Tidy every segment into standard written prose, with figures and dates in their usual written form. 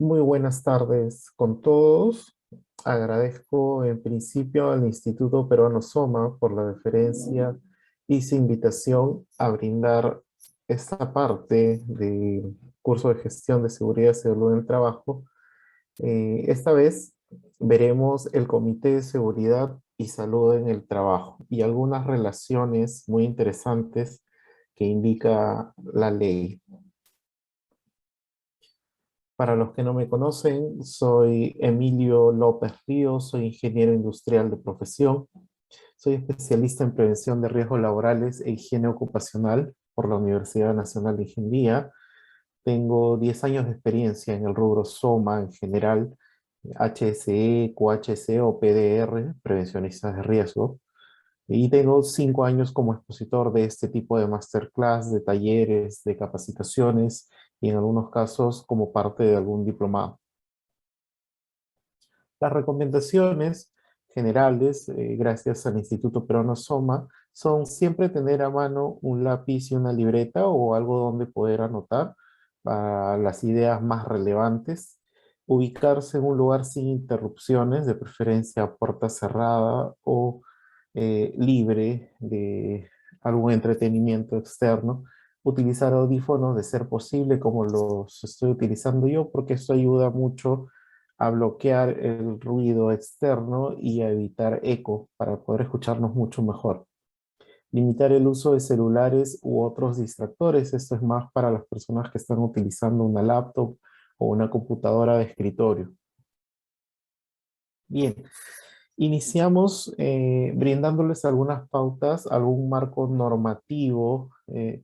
Muy buenas tardes con todos. Agradezco en principio al Instituto Peruano Soma por la deferencia y su invitación a brindar esta parte del curso de gestión de seguridad y salud en el trabajo. Esta vez veremos el Comité de Seguridad y Salud en el Trabajo y algunas relaciones muy interesantes que indica la ley. Para los que no me conocen, soy Emilio López Ríos, soy ingeniero industrial de profesión, soy especialista en prevención de riesgos laborales e higiene ocupacional por la Universidad Nacional de Ingeniería. Tengo 10 años de experiencia en el rubro SOMA en general, HSE, QHSE o PDR, prevencionistas de riesgo. Y tengo 5 años como expositor de este tipo de masterclass, de talleres, de capacitaciones y en algunos casos como parte de algún diplomado. Las recomendaciones generales, gracias al Instituto Peruano Soma, son siempre tener a mano un lápiz y una libreta o algo donde poder anotar las ideas más relevantes, ubicarse en un lugar sin interrupciones, de preferencia a puerta cerrada o libre de algún entretenimiento externo, utilizar audífonos de ser posible como los estoy utilizando yo, porque esto ayuda mucho a bloquear el ruido externo y a evitar eco para poder escucharnos mucho mejor. Limitar el uso de celulares u otros distractores. Esto es más para las personas que están utilizando una laptop o una computadora de escritorio. Bien, iniciamos brindándoles algunas pautas, algún marco normativo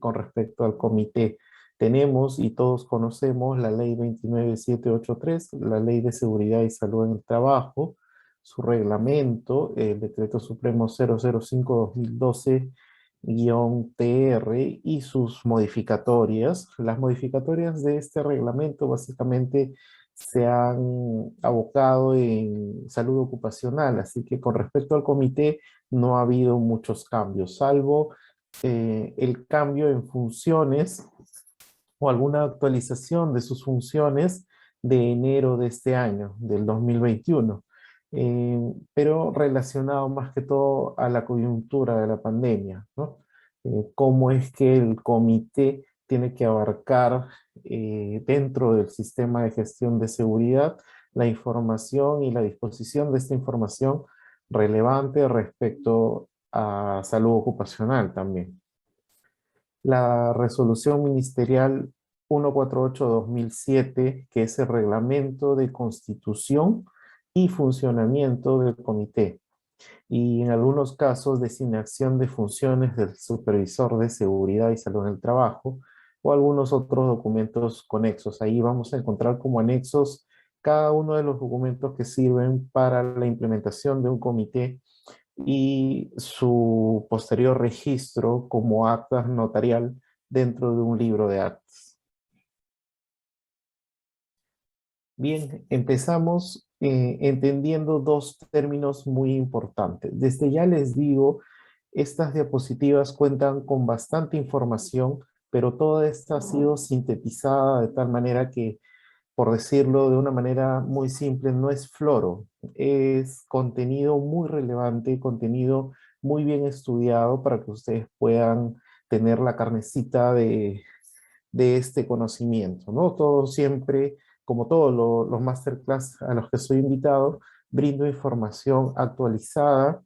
con respecto al comité. Tenemos y todos conocemos la ley 29783, la ley de seguridad y salud en el trabajo, su reglamento, el decreto supremo 005-2012-TR y sus modificatorias. Las modificatorias de este reglamento básicamente se han abocado en salud ocupacional, así que con respecto al comité no ha habido muchos cambios, salvo el cambio en funciones o alguna actualización de sus funciones de enero de este año, del 2021, pero relacionado más que todo a la coyuntura de la pandemia, ¿no? Cómo es que el comité tiene que abarcar dentro del sistema de gestión de seguridad la información y la disposición de esta información relevante respecto a salud ocupacional también. La resolución ministerial 148-2007, que es el reglamento de constitución y funcionamiento del comité, y en algunos casos designación de funciones del supervisor de seguridad y salud en el trabajo, o algunos otros documentos conexos. Ahí vamos a encontrar como anexos cada uno de los documentos que sirven para la implementación de un comité y su posterior registro como acta notarial dentro de un libro de actas. Bien, empezamos entendiendo dos términos muy importantes. Desde ya les digo, estas diapositivas cuentan con bastante información, pero toda esta ha sido sintetizada de tal manera que, por decirlo de una manera muy simple, no es floro, es contenido muy relevante, contenido muy bien estudiado para que ustedes puedan tener la carnecita de este conocimiento, ¿no? Todo siempre, como todos los masterclass a los que soy invitado, brindo información actualizada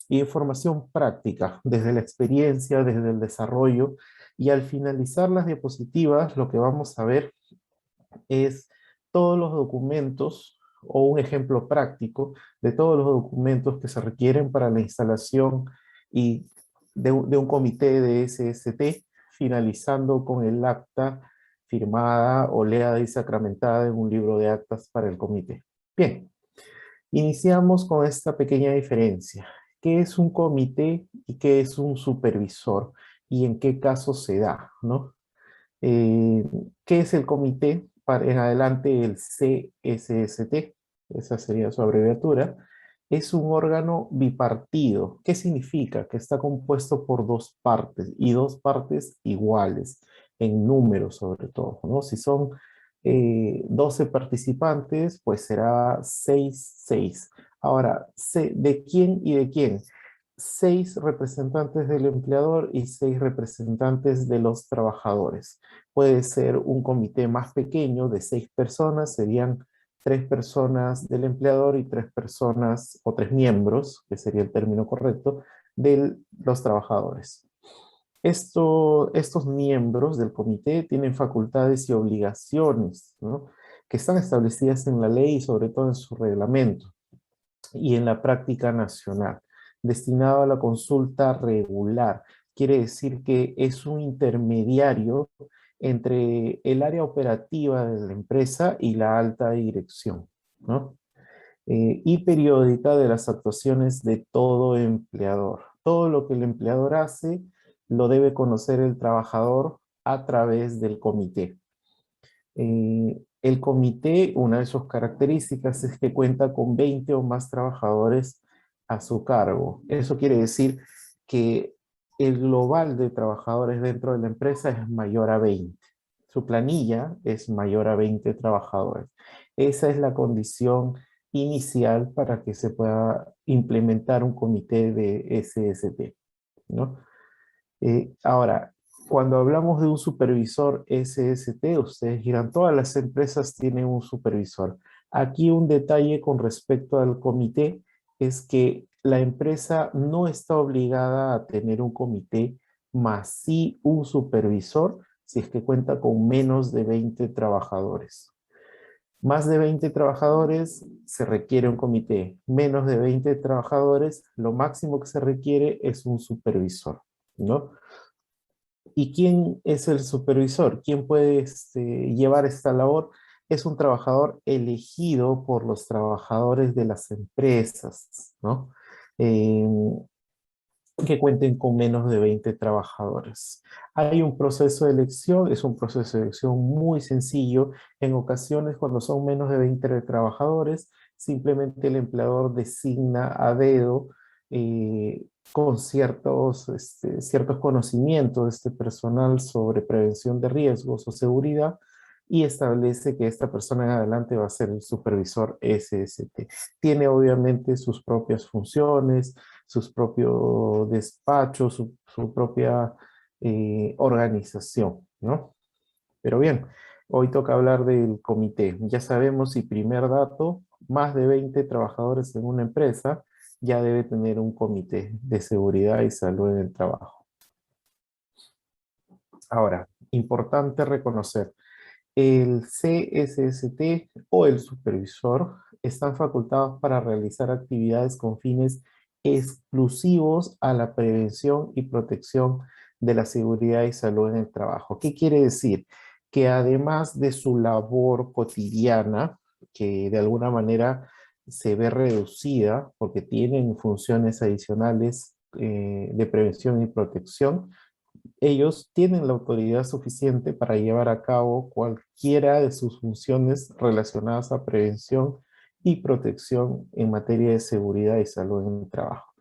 y información práctica, desde la experiencia, desde el desarrollo, y al finalizar las diapositivas, lo que vamos a ver es todos los documentos o un ejemplo práctico de todos los documentos que se requieren para la instalación y de un comité de SST, finalizando con el acta firmada, oleada y sacramentada en un libro de actas para el comité. Bien, iniciamos con esta pequeña diferencia. ¿Qué es un comité y qué es un supervisor? ¿Y en qué caso se da, no? Eh, ¿Qué es el comité? En adelante el CSST, esa sería su abreviatura, es un órgano bipartido. ¿Qué significa? Que está compuesto por dos partes y dos partes iguales, en número sobre todo, ¿no? Si son 12 participantes, pues será 6 6. Ahora, ¿de quién y de quién? 6 representantes del empleador y 6 representantes de los trabajadores. Puede ser un comité más pequeño de 6 personas, serían 3 personas del empleador y 3 personas o 3 miembros, que sería el término correcto, de los trabajadores. Estos miembros del comité tienen facultades y obligaciones, ¿no?, que están establecidas en la ley y sobre todo en su reglamento y en la práctica nacional, destinado a la consulta regular. Quiere decir que es un intermediario entre el área operativa de la empresa y la alta dirección, ¿no? Y periódica de las actuaciones de todo empleador. Todo lo que el empleador hace lo debe conocer el trabajador a través del comité. El comité, una de sus características es que cuenta con 20 o más trabajadores a su cargo. Eso quiere decir que el global de trabajadores dentro de la empresa es mayor a 20. Su planilla es mayor a 20 trabajadores. Esa es la condición inicial para que se pueda implementar un comité de SST, ¿no? Ahora, cuando hablamos de un supervisor SST, ustedes dirán, todas las empresas tienen un supervisor. Aquí un detalle con respecto al comité es que la empresa no está obligada a tener un comité, más sí un supervisor, si es que cuenta con menos de 20 trabajadores. Más de 20 trabajadores se requiere un comité. Menos de 20 trabajadores, lo máximo que se requiere es un supervisor, ¿no? ¿Y quién es el supervisor? ¿Quién puede llevar esta labor? Es un trabajador elegido por los trabajadores de las empresas, ¿no? Eh, que cuenten con menos de 20 trabajadores. Hay un proceso de elección, es un proceso de elección muy sencillo. En ocasiones, cuando son menos de 20 trabajadores, simplemente el empleador designa a dedo con ciertos conocimientos de este personal sobre prevención de riesgos o seguridad y establece que esta persona en adelante va a ser el supervisor SST. Tiene obviamente sus propias funciones, sus propios despachos, su propia organización, ¿no? Pero bien, hoy toca hablar del comité. Ya sabemos, y primer dato, más de 20 trabajadores en una empresa ya debe tener un comité de seguridad y salud en el trabajo. Ahora, importante reconocer, el CSST o el supervisor están facultados para realizar actividades con fines exclusivos a la prevención y protección de la seguridad y salud en el trabajo. ¿Qué quiere decir? Que además de su labor cotidiana, que de alguna manera se ve reducida porque tienen funciones adicionales de prevención y protección, ellos tienen la autoridad suficiente para llevar a cabo cualquiera de sus funciones relacionadas a prevención y protección en materia de seguridad y salud en el trabajo.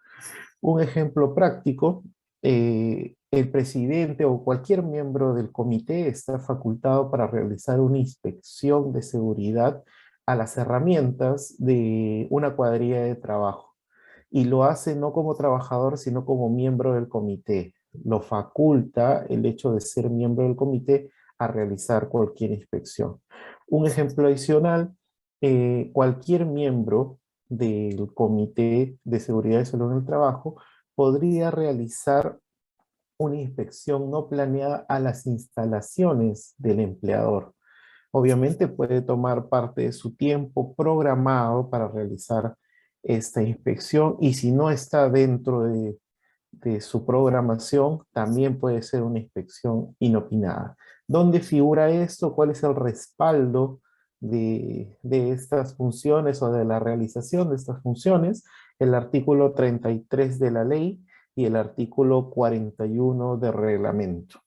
Un ejemplo práctico, el presidente o cualquier miembro del comité está facultado para realizar una inspección de seguridad a las herramientas de una cuadrilla de trabajo. Y lo hace no como trabajador, sino como miembro del comité. Lo faculta el hecho de ser miembro del comité a realizar cualquier inspección. Un ejemplo adicional, cualquier miembro del Comité de Seguridad y Salud en el Trabajo podría realizar una inspección no planeada a las instalaciones del empleador. Obviamente puede tomar parte de su tiempo programado para realizar esta inspección y si no está dentro de su programación, también puede ser una inspección inopinada. ¿Dónde figura esto? ¿Cuál es el respaldo de estas funciones o de la realización de estas funciones? El artículo 33 de la ley y el artículo 41 del reglamento.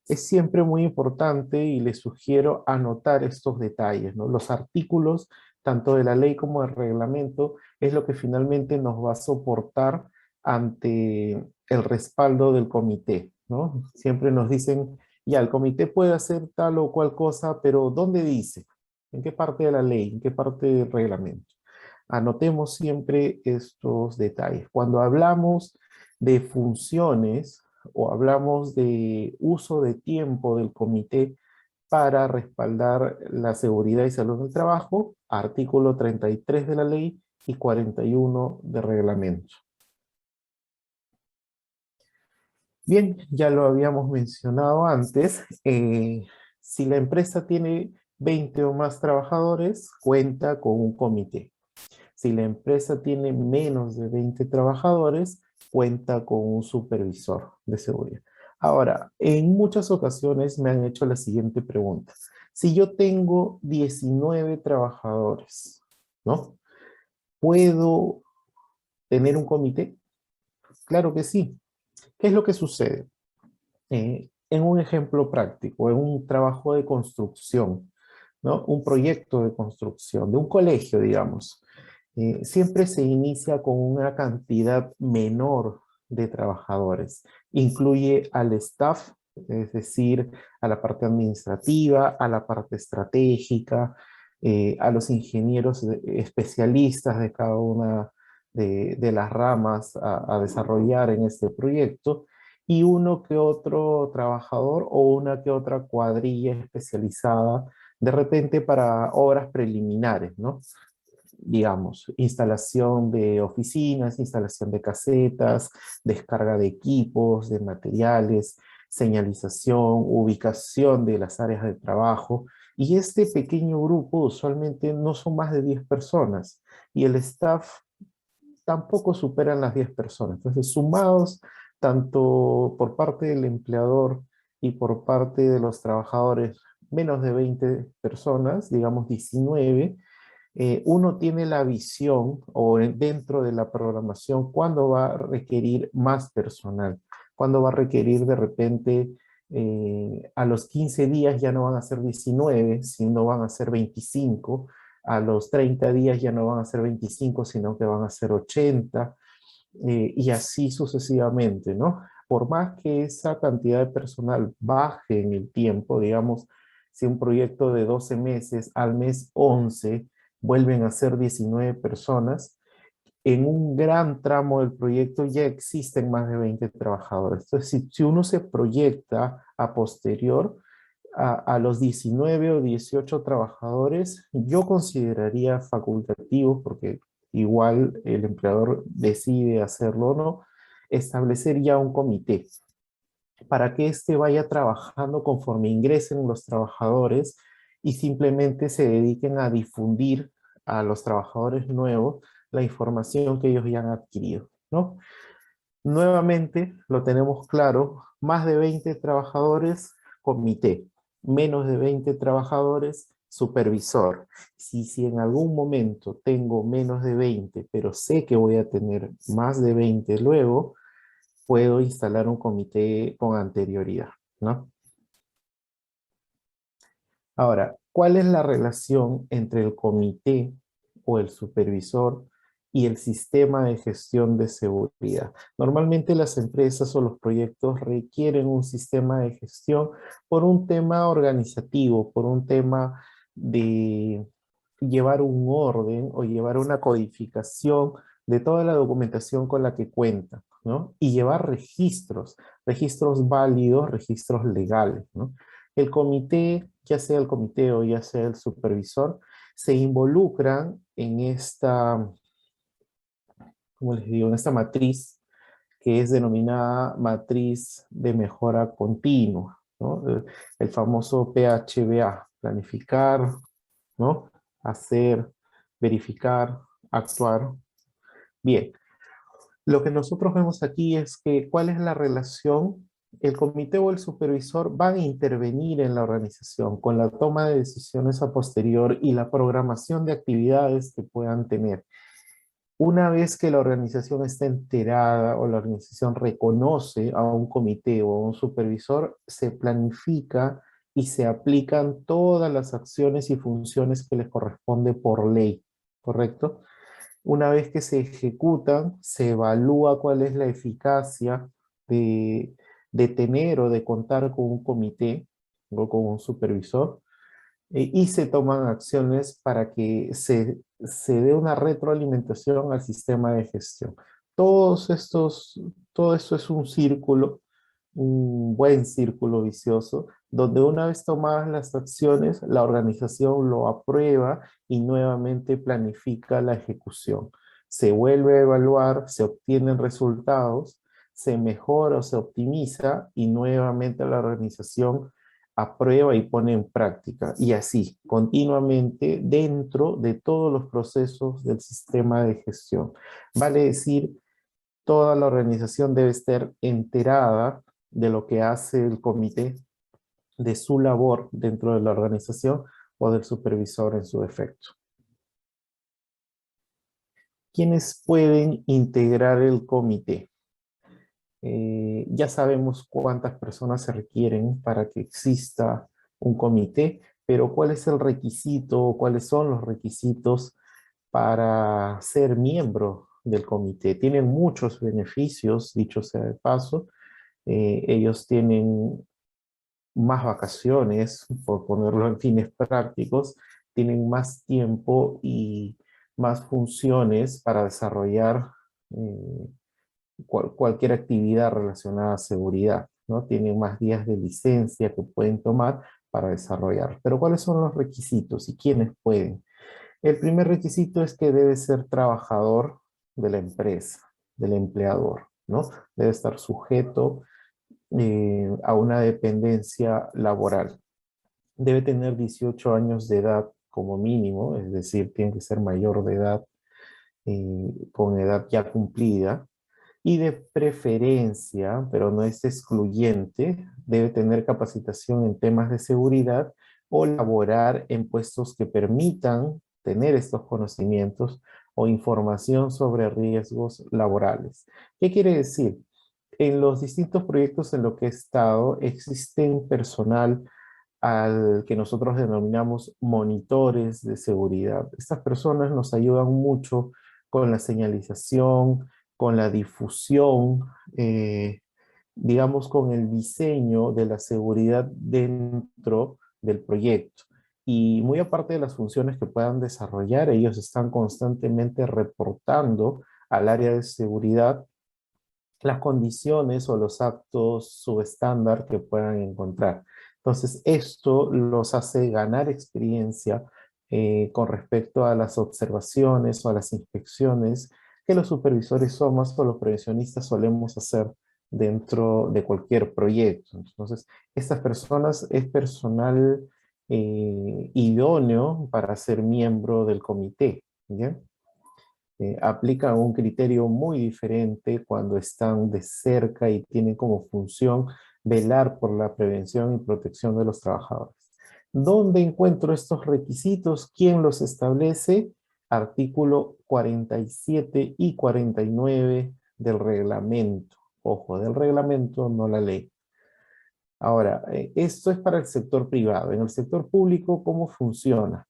Es siempre muy importante y les sugiero anotar estos detalles, ¿no? Los artículos, tanto de la ley como del reglamento, es lo que finalmente nos va a soportar ante el respaldo del comité, ¿no? Siempre nos dicen Ya, el comité puede hacer tal o cual cosa, pero ¿dónde dice? ¿En qué parte de la ley? ¿En qué parte del reglamento? Anotemos siempre estos detalles. Cuando hablamos de funciones o hablamos de uso de tiempo del comité para respaldar la seguridad y salud del trabajo, artículo 33 de la ley y 41 de reglamento. Bien, ya lo habíamos mencionado antes, si la empresa tiene 20 o más trabajadores, cuenta con un comité. Si la empresa tiene menos de 20 trabajadores, cuenta con un supervisor de seguridad. Ahora, en muchas ocasiones me han hecho la siguiente pregunta. Si yo tengo 19 trabajadores, ¿no? ¿Puedo tener un comité? Claro que sí. ¿Qué es lo que sucede? En un ejemplo práctico, en un trabajo de construcción, ¿no? Un proyecto de construcción, de un colegio, digamos, siempre se inicia con una cantidad menor de trabajadores. Incluye al staff, es decir, a la parte administrativa, a la parte estratégica, a los ingenieros especialistas de cada una de las ramas a desarrollar en este proyecto, y uno que otro trabajador o una que otra cuadrilla especializada de repente para obras preliminares, ¿no? Digamos, instalación de oficinas, instalación de casetas, descarga de equipos, de materiales, señalización, ubicación de las áreas de trabajo. Y este pequeño grupo usualmente no son más de 10 personas y el staff tampoco superan las 10 personas. Entonces, sumados tanto por parte del empleador y por parte de los trabajadores, menos de 20 personas, digamos 19, uno tiene la visión o dentro de la programación cuándo va a requerir más personal, cuándo va a requerir de repente a los 15 días ya no van a ser 19, sino van a ser 25, a los 30 días ya no van a ser 25, sino que van a ser 80, y así sucesivamente, ¿no? Por más que esa cantidad de personal baje en el tiempo, digamos, si un proyecto de 12 meses al mes 11 vuelven a ser 19 personas, en un gran tramo del proyecto ya existen más de 20 trabajadores. Entonces, si uno se proyecta a posterior, a los 19 o 18 trabajadores, yo consideraría facultativo, porque igual el empleador decide hacerlo o no, establecer ya un comité para que éste vaya trabajando conforme ingresen los trabajadores y simplemente se dediquen a difundir a los trabajadores nuevos la información que ellos ya han adquirido, ¿no? Nuevamente, lo tenemos claro, más de 20 trabajadores, comité, menos de 20 trabajadores, supervisor. Si en algún momento tengo menos de 20, pero sé que voy a tener más de 20 luego, puedo instalar un comité con anterioridad, ¿no? Ahora, ¿cuál es la relación entre el comité o el supervisor y el sistema de gestión de seguridad? Normalmente las empresas o los proyectos requieren un sistema de gestión por un tema organizativo, por un tema de llevar un orden o llevar una codificación de toda la documentación con la que cuentan, ¿no? Y llevar registros, registros válidos, registros legales, ¿no? El comité, ya sea el comité o ya sea el supervisor, se involucran en esta, ¿cómo les digo?, en esta matriz que es denominada matriz de mejora continua, ¿no? El famoso PHBA, planificar, ¿no? Hacer, verificar, actuar. Bien, lo que nosotros vemos aquí es que cuál es la relación. El comité o el supervisor van a intervenir en la organización con la toma de decisiones a posterior y la programación de actividades que puedan tener. Una vez que la organización está enterada o la organización reconoce a un comité o a un supervisor, se planifica y se aplican todas las acciones y funciones que les corresponde por ley, ¿correcto? Una vez que se ejecutan, se evalúa cuál es la eficacia de, de tener o de contar con un comité o con un supervisor, y se toman acciones para que se dé una retroalimentación al sistema de gestión. Todos estos, todo esto es un círculo, un buen círculo vicioso, donde una vez tomadas las acciones, la organización lo aprueba y nuevamente planifica la ejecución. Se vuelve a evaluar, se obtienen resultados, se mejora o se optimiza y nuevamente la organización aprueba y pone en práctica. Y así, continuamente dentro de todos los procesos del sistema de gestión. Vale decir, toda la organización debe estar enterada de lo que hace el comité, de su labor dentro de la organización o del supervisor en su defecto. ¿Quiénes pueden integrar el comité? Ya sabemos cuántas personas se requieren para que exista un comité, pero ¿cuál es el requisito o cuáles son los requisitos para ser miembro del comité? Tienen muchos beneficios, dicho sea de paso. Ellos tienen más vacaciones, por ponerlo en fines prácticos, tienen más tiempo y más funciones para desarrollar cualquier actividad relacionada a seguridad, ¿no? Tienen más días de licencia que pueden tomar para desarrollar. Pero ¿cuáles son los requisitos y quiénes pueden? El primer requisito es que debe ser trabajador de la empresa, del empleador, ¿no? Debe estar sujeto a una dependencia laboral. Debe tener 18 años de edad como mínimo, es decir, tiene que ser mayor de edad, con edad ya cumplida, y de preferencia, pero no es excluyente, debe tener capacitación en temas de seguridad o laborar en puestos que permitan tener estos conocimientos o información sobre riesgos laborales. ¿Qué quiere decir? En los distintos proyectos en los que he estado, existen personal al que nosotros denominamos monitores de seguridad. Estas personas nos ayudan mucho con la señalización, con la difusión, digamos, con el diseño de la seguridad dentro del proyecto. Y muy aparte de las funciones que puedan desarrollar, ellos están constantemente reportando al área de seguridad las condiciones o los actos subestándar que puedan encontrar. Entonces, esto los hace ganar experiencia con respecto a las observaciones o a las inspecciones que los supervisores somos o los prevencionistas solemos hacer dentro de cualquier proyecto. Entonces, estas personas es personal idóneo para ser miembro del comité, ¿ya? Aplican un criterio muy diferente cuando están de cerca y tienen como función velar por la prevención y protección de los trabajadores. ¿Dónde encuentro estos requisitos? ¿Quién los establece? Artículo 47 y 49 del reglamento. Ojo, del reglamento, no la ley. Ahora, esto es para el sector privado. En el sector público, ¿cómo funciona?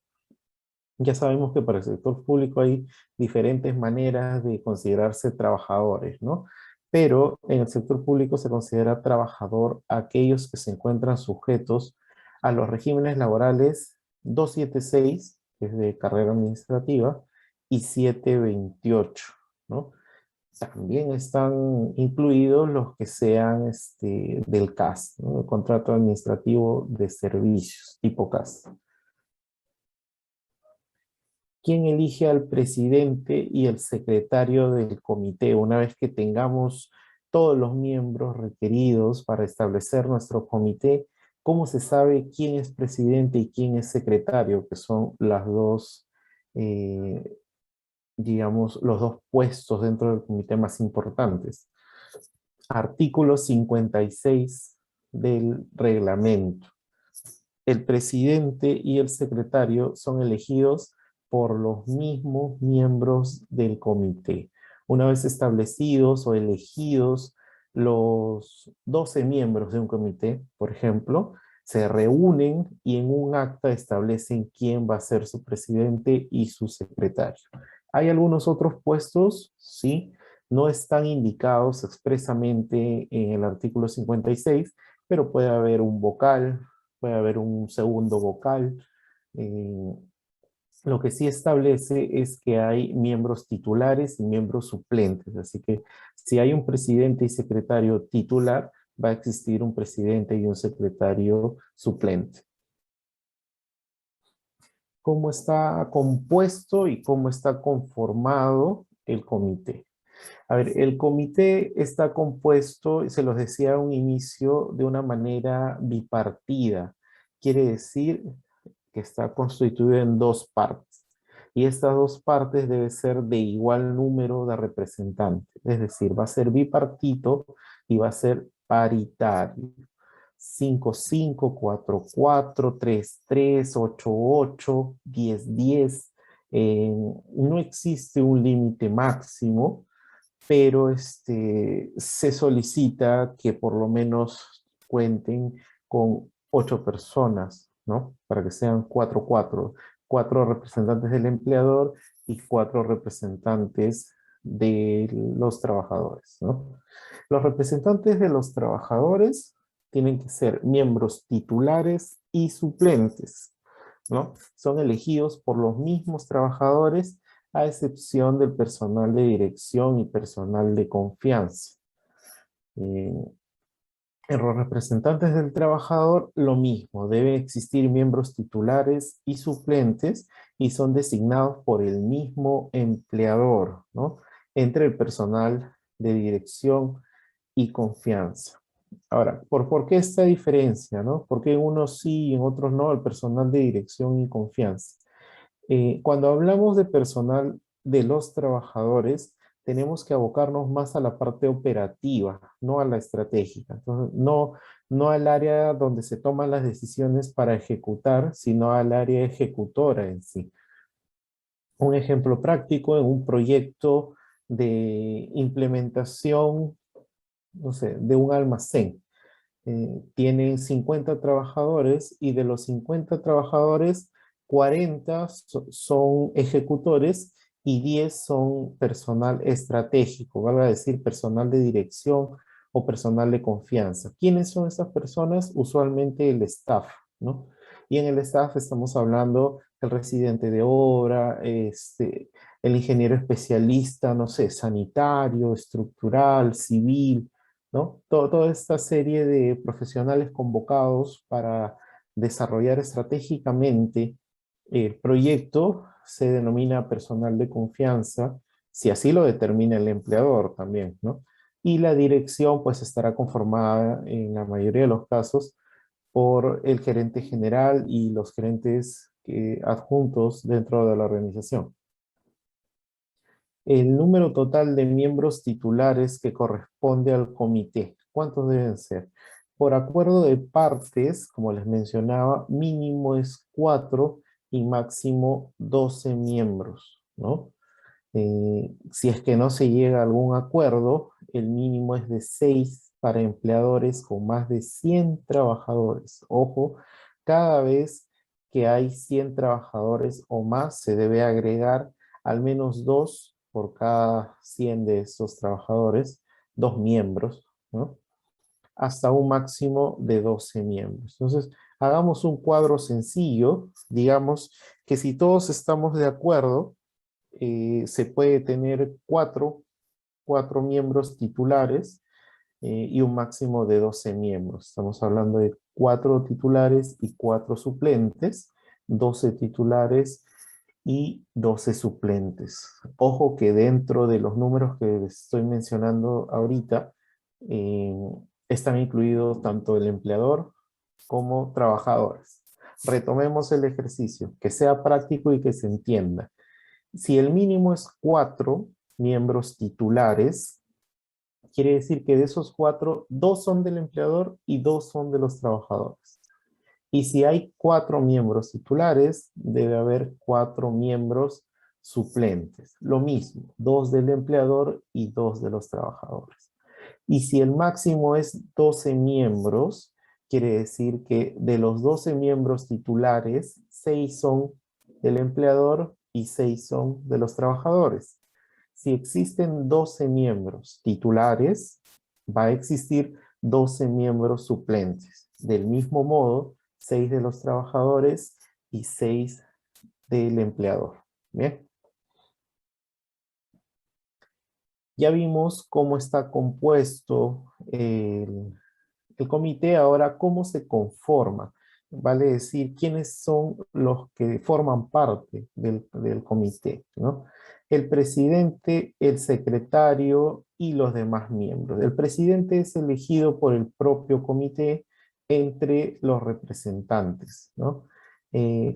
Ya sabemos que para el sector público hay diferentes maneras de considerarse trabajadores, ¿no? Pero en el sector público se considera trabajador a aquellos que se encuentran sujetos a los regímenes laborales 276, que es de carrera administrativa, y 728, ¿no? También están incluidos los que sean del CAS, ¿no? El contrato administrativo de servicios, tipo CAS. ¿Quién elige al presidente y el secretario del comité? Una vez que tengamos todos los miembros requeridos para establecer nuestro comité, ¿cómo se sabe quién es presidente y quién es secretario? Que son las dos, eh, digamos, los dos puestos dentro del comité más importantes. Artículo 56 del reglamento. El presidente y el secretario son elegidos por los mismos miembros del comité. Una vez establecidos o elegidos los 12 miembros de un comité, por ejemplo, se reúnen y en un acta establecen quién va a ser su presidente y su secretario. ¿Hay algunos otros puestos? Sí. No están indicados expresamente en el artículo 56, pero puede haber un vocal, puede haber un segundo vocal. eh, lo que sí establece es que hay miembros titulares y miembros suplentes, así que si hay un presidente y secretario titular, va a existir un presidente y un secretario suplente. ¿Cómo está compuesto y cómo está conformado el comité? A ver, el comité está compuesto, se los decía a un inicio, de una manera bipartida. Quiere decir que está constituido en dos partes. Y estas dos partes deben ser de igual número de representantes. Es decir, va a ser bipartito y va a ser paritario. 5-5, 4-4, 3-3, 8-8, 10-10. No existe un límite máximo, pero se solicita que por lo menos cuenten con 8 personas, ¿no? Para que sean 4-4, 4 representantes del empleador y 4 representantes de los trabajadores, ¿no? Los representantes de los trabajadores tienen que ser miembros titulares y suplentes, ¿no? Son elegidos por los mismos trabajadores a excepción del personal de dirección y personal de confianza. Eh, en los representantes del trabajador, lo mismo, debe existir miembros titulares y suplentes y son designados por el mismo empleador, ¿no? Entre el personal de dirección y confianza. Ahora, ¿por qué esta diferencia, no? ¿Por qué en unos sí y en otros no el personal de dirección y confianza? Cuando hablamos de personal de los trabajadores, tenemos que abocarnos más a la parte operativa, no a la estratégica. Entonces, no al área donde se toman las decisiones para ejecutar, sino al área ejecutora en sí. Un ejemplo práctico en un proyecto de implementación, no sé, de un almacén. Tienen 50 trabajadores y de los 50 trabajadores, 40 son ejecutores y 10 son personal estratégico, valga decir personal de dirección o personal de confianza. ¿Quiénes son esas personas? Usualmente el staff, ¿no? Y en el staff estamos hablando del residente de obra, el ingeniero especialista, no sé, sanitario, estructural, civil, ¿no? Toda esta serie de profesionales convocados para desarrollar estratégicamente el proyecto se denomina personal de confianza, si así lo determina el empleador también, ¿no? Y la dirección pues estará conformada en la mayoría de los casos por el gerente general y los gerentes adjuntos dentro de la organización. El número total de miembros titulares que corresponde al comité. ¿Cuántos deben ser? Por acuerdo de partes, como les mencionaba, mínimo es 4 y máximo 12 miembros, ¿no? Si es que no se llega a algún acuerdo, el mínimo es de 6 para empleadores con más de 100 trabajadores. Ojo, cada vez que hay 100 trabajadores o más, se debe agregar al menos 2 por cada 100 de esos trabajadores, 2 miembros, ¿no? Hasta un máximo de 12 miembros. Entonces, hagamos un cuadro sencillo, digamos que si todos estamos de acuerdo, se puede tener cuatro miembros titulares y un máximo de 12 miembros. Estamos hablando de 4 titulares y 4 suplentes, 12 titulares y 12 suplentes. Ojo que dentro de los números que les estoy mencionando ahorita, eh, están incluidos tanto el empleador como trabajadores. Retomemos el ejercicio, que sea práctico y que se entienda. Si el mínimo es 4 miembros titulares, quiere decir que de esos 4, 2 son del empleador y 2 son de los trabajadores. Y si hay 4 miembros titulares, debe haber 4 miembros suplentes. Lo mismo, 2 del empleador y 2 de los trabajadores. Y si el máximo es 12 miembros, quiere decir que de los 12 miembros titulares, 6 son del empleador y 6 son de los trabajadores. Si existen 12 miembros titulares, va a existir 12 miembros suplentes. Del mismo modo, 6 de los trabajadores y 6 del empleador. Bien. Ya vimos cómo está compuesto el comité. Ahora, ¿cómo se conforma? Vale decir, ¿quiénes son los que forman parte del comité, ¿no? El presidente, el secretario y los demás miembros. El presidente es elegido por el propio comité entre los representantes, ¿no?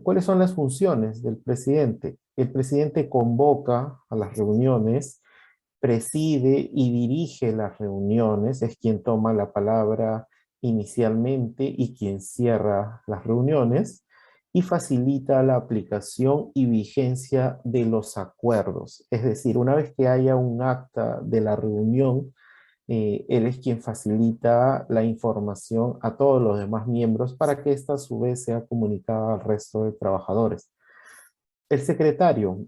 ¿Cuáles son las funciones del presidente? El presidente convoca a las reuniones, preside y dirige las reuniones, es quien toma la palabra inicialmente y quien cierra las reuniones, y facilita la aplicación y vigencia de los acuerdos. Es decir, una vez que haya un acta de la reunión, él es quien facilita la información a todos los demás miembros para que ésta a su vez sea comunicada al resto de trabajadores. El secretario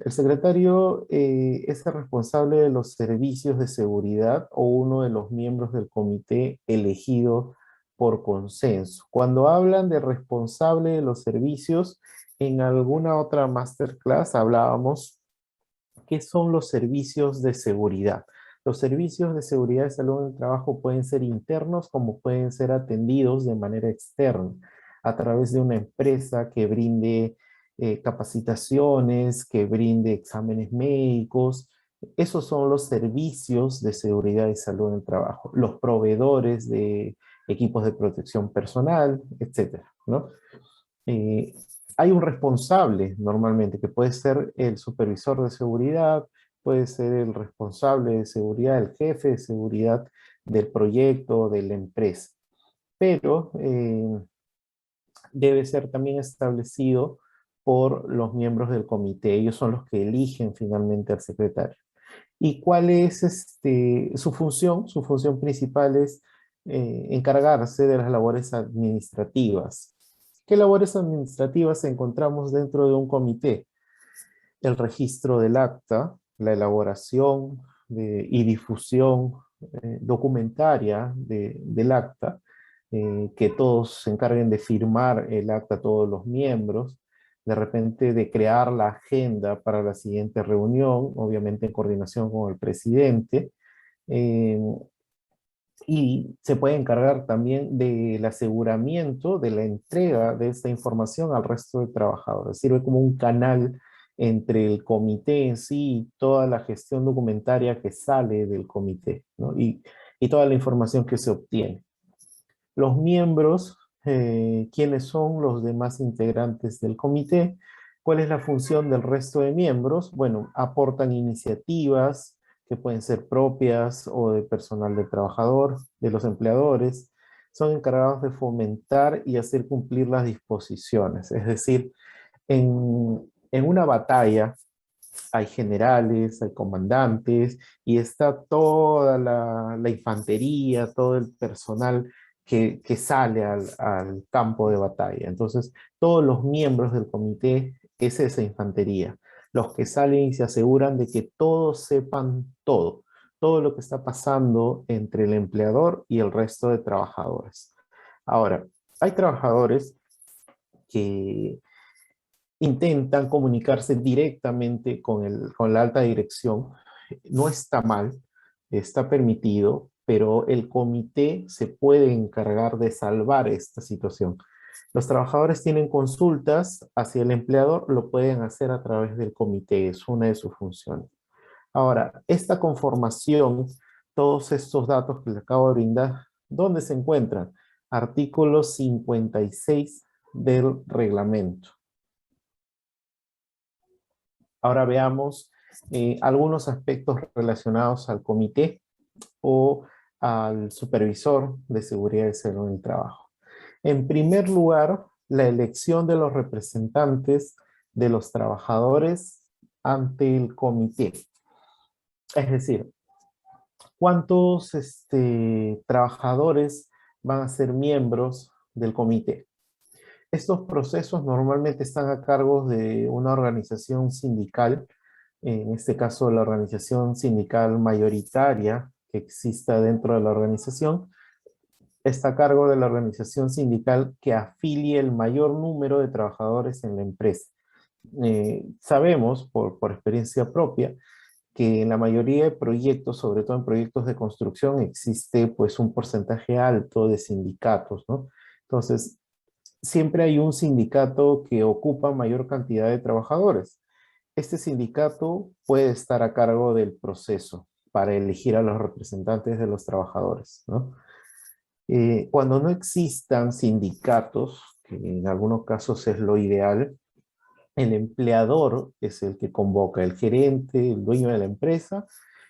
es el responsable de los servicios de seguridad o uno de los miembros del comité elegido por consenso. Cuando hablan de responsable de los servicios, en alguna otra masterclass hablábamos qué son los servicios de seguridad. Los servicios de seguridad de salud en el trabajo pueden ser internos como pueden ser atendidos de manera externa a través de una empresa que brinde capacitaciones, que brinde exámenes médicos. Esos son los servicios de seguridad y salud en el trabajo. Los proveedores de equipos de protección personal, etcétera, ¿no? Eh, Hay un responsable normalmente, que puede ser el supervisor de seguridad, puede ser el responsable de seguridad, el jefe de seguridad del proyecto, de la empresa. Pero debe ser también establecido por los miembros del comité. Ellos son los que eligen finalmente al secretario. ¿Y cuál es su función? Su función principal es encargarse de las labores administrativas. ¿Qué labores administrativas encontramos dentro de un comité? El registro del acta, la elaboración y difusión documentaria del acta, que todos se encarguen de firmar el acta, todos los miembros, de repente de crear la agenda para la siguiente reunión, obviamente en coordinación con el presidente, eh, y se puede encargar también del aseguramiento de la entrega de esta información al resto de trabajadores. Sirve como un canal entre el comité en sí y toda la gestión documentaria que sale del comité, ¿no? Y toda la información que se obtiene. Los miembros, ¿quiénes son los demás integrantes del comité? ¿Cuál es la función del resto de miembros? Bueno, aportan iniciativas que pueden ser propias o de personal del trabajador, de los empleadores. Son encargados de fomentar y hacer cumplir las disposiciones. Es decir, en una batalla hay generales, hay comandantes y está toda la infantería, todo el personal que sale al campo de batalla. Entonces, todos los miembros del comité es esa infantería, los que salen y se aseguran de que todos sepan todo lo que está pasando entre el empleador y el resto de trabajadores. Ahora, hay trabajadores que intentan comunicarse directamente con la alta dirección. No está mal, está permitido, pero el comité se puede encargar de salvar esta situación. Los trabajadores tienen consultas hacia el empleador, lo pueden hacer a través del comité, es una de sus funciones. Ahora, esta conformación, todos estos datos que les acabo de brindar, ¿dónde se encuentran? Artículo 56 del reglamento. Ahora veamos algunos aspectos relacionados al comité o al supervisor de seguridad y salud en el trabajo. En primer lugar, la elección de los representantes de los trabajadores ante el comité. Es decir, ¿cuántos trabajadores van a ser miembros del comité? Estos procesos normalmente están a cargo de una organización sindical en este caso la organización sindical mayoritaria que exista dentro de la organización, está a cargo de la organización sindical que afilie el mayor número de trabajadores en la empresa. Sabemos por experiencia propia que en la mayoría de proyectos, sobre todo en proyectos de construcción, existe pues un porcentaje alto de sindicatos, ¿no? Entonces, siempre hay un sindicato que ocupa mayor cantidad de trabajadores. Este sindicato puede estar a cargo del proceso para elegir a los representantes de los trabajadores, ¿no? Cuando no existan sindicatos, que en algunos casos es lo ideal, el empleador es el que convoca, el gerente, el dueño de la empresa,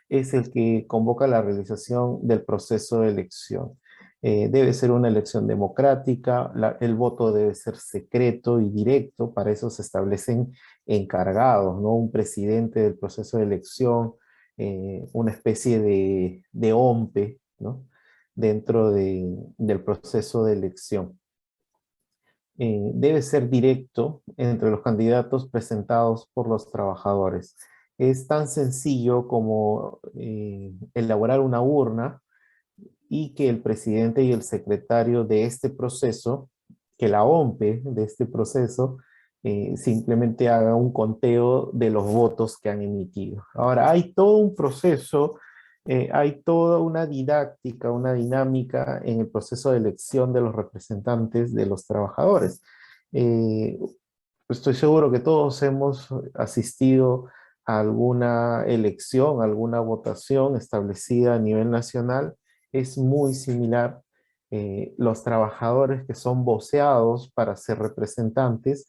es el que convoca la realización del proceso de elección. Debe ser una elección democrática, el voto debe ser secreto y directo, para eso se establecen encargados, ¿no? Un presidente del proceso de elección, una especie de OMPE, ¿no? Dentro del proceso de elección. Debe ser directo entre los candidatos presentados por los trabajadores. Es tan sencillo como elaborar una urna y que el presidente y el secretario de este proceso, que la OMPE de este proceso, simplemente haga un conteo de los votos que han emitido. Ahora, hay todo un proceso, hay toda una didáctica, una dinámica en el proceso de elección de los representantes de los trabajadores. Eh, Estoy seguro que todos hemos asistido a alguna elección, alguna votación establecida a nivel nacional. Es muy similar. Los trabajadores que son voceados para ser representantes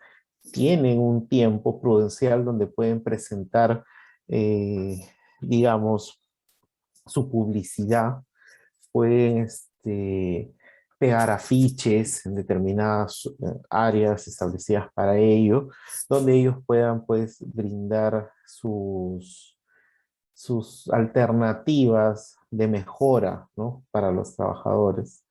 tienen un tiempo prudencial donde pueden presentar, eh, digamos, su publicidad, pueden pegar afiches en determinadas áreas establecidas para ello, donde ellos puedan pues brindar sus alternativas de mejora, ¿no? Para los trabajadores.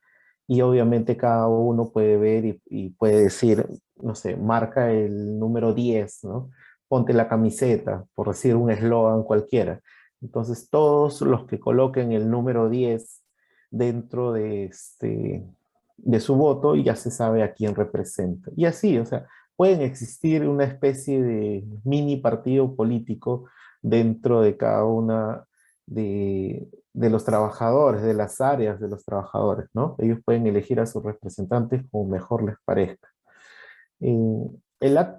Y obviamente cada uno puede ver y puede decir, no sé, marca el número 10, ¿no? Ponte la camiseta, por decir un eslogan cualquiera. Entonces todos los que coloquen el número 10 dentro de su voto ya se sabe a quién representa. Y así, o sea, pueden existir una especie de mini partido político dentro de cada una de los trabajadores, de las áreas de los trabajadores, ¿no? Ellos pueden elegir a sus representantes como mejor les parezca.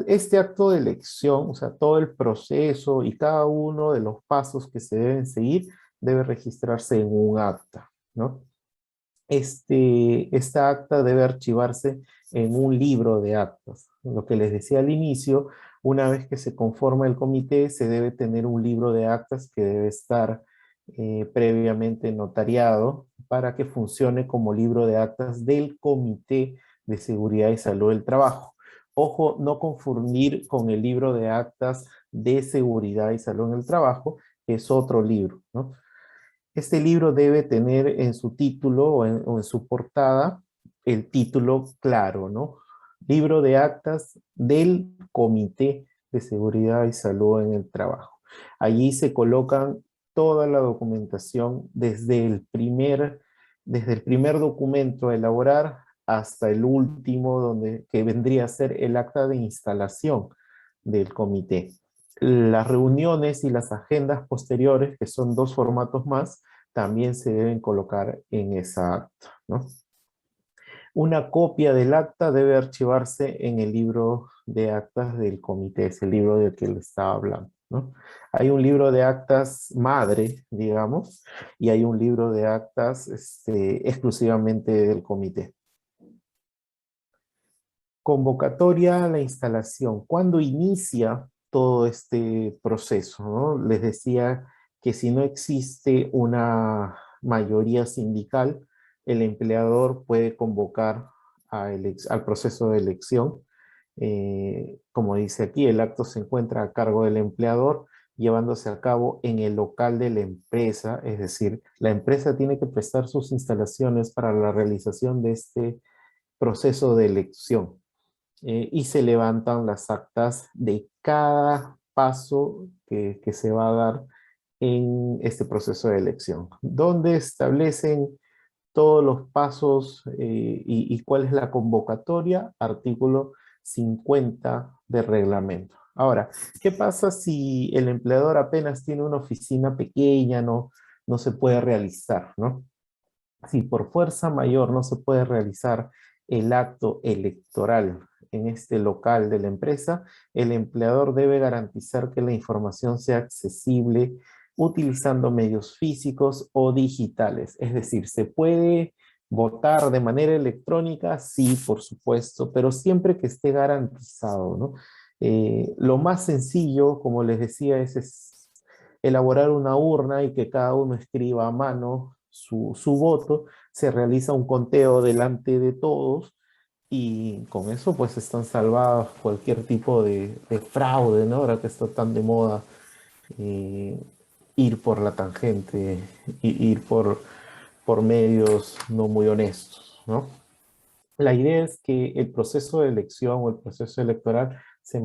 Este acto de elección, o sea, todo el proceso y cada uno de los pasos que se deben seguir debe registrarse en un acta, ¿no? Esta acta debe archivarse en un libro de actas. Lo que les decía al inicio, una vez que se conforma el comité, se debe tener un libro de actas que debe estar previamente notariado para que funcione como libro de actas del Comité de Seguridad y Salud del Trabajo. Ojo, no confundir con el libro de actas de Seguridad y Salud en el Trabajo, que es otro libro, ¿no? Este libro debe tener en su título o en su portada el título claro, ¿no? Libro de actas del Comité de Seguridad y Salud en el Trabajo. Allí se colocan toda la documentación desde el primer documento a elaborar hasta el último, que vendría a ser el acta de instalación del comité. Las reuniones y las agendas posteriores, que son dos formatos más, también se deben colocar en esa acta, ¿no? Una copia del acta debe archivarse en el libro de actas del comité, es el libro del que le estaba hablando, ¿no? Hay un libro de actas madre, digamos, y hay un libro de actas exclusivamente del comité. Convocatoria a la instalación. ¿Cuándo inicia todo este proceso, ¿no? Les decía que si no existe una mayoría sindical, el empleador puede convocar al proceso de elección. Como dice aquí, el acto se encuentra a cargo del empleador, llevándose a cabo en el local de la empresa, es decir, la empresa tiene que prestar sus instalaciones para la realización de este proceso de elección. Y se levantan las actas de cada paso que se va a dar en este proceso de elección, donde establecen todos los pasos y cuál es la convocatoria, artículo 50 del reglamento. Ahora, ¿qué pasa si el empleador apenas tiene una oficina pequeña, no se puede realizar, ¿no? Si por fuerza mayor no se puede realizar el acto electoral en este local de la empresa, el empleador debe garantizar que la información sea accesible utilizando medios físicos o digitales. Es decir, se puede votar de manera electrónica, sí, por supuesto, pero siempre que esté garantizado, ¿no? Lo más sencillo, como les decía, es elaborar una urna y que cada uno escriba a mano su voto, se realiza un conteo delante de todos y con eso pues están salvados cualquier tipo de fraude, ¿no? Ahora que está tan de moda eh, ir por la tangente, ir por medios no muy honestos, ¿no? La idea es que el proceso de elección o el proceso electoral se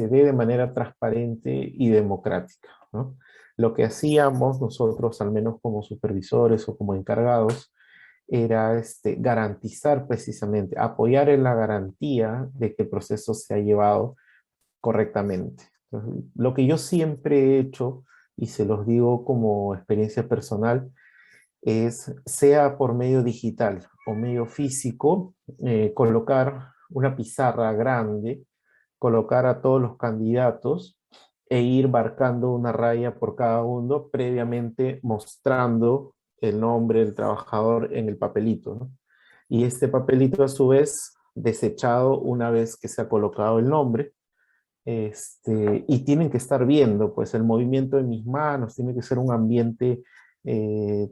dé de manera transparente y democrática, ¿no? Lo que hacíamos nosotros, al menos como supervisores o como encargados, era garantizar precisamente, apoyar en la garantía de que el proceso se ha llevado correctamente. Entonces, lo que yo siempre he hecho, y se los digo como experiencia personal, es, sea por medio digital o medio físico, colocar una pizarra grande, colocar a todos los candidatos e ir marcando una raya por cada uno, previamente mostrando el nombre del trabajador en el papelito, ¿no? Y este papelito a su vez desechado una vez que se ha colocado el nombre, y tienen que estar viendo, pues el movimiento de mis manos, tiene que ser un ambiente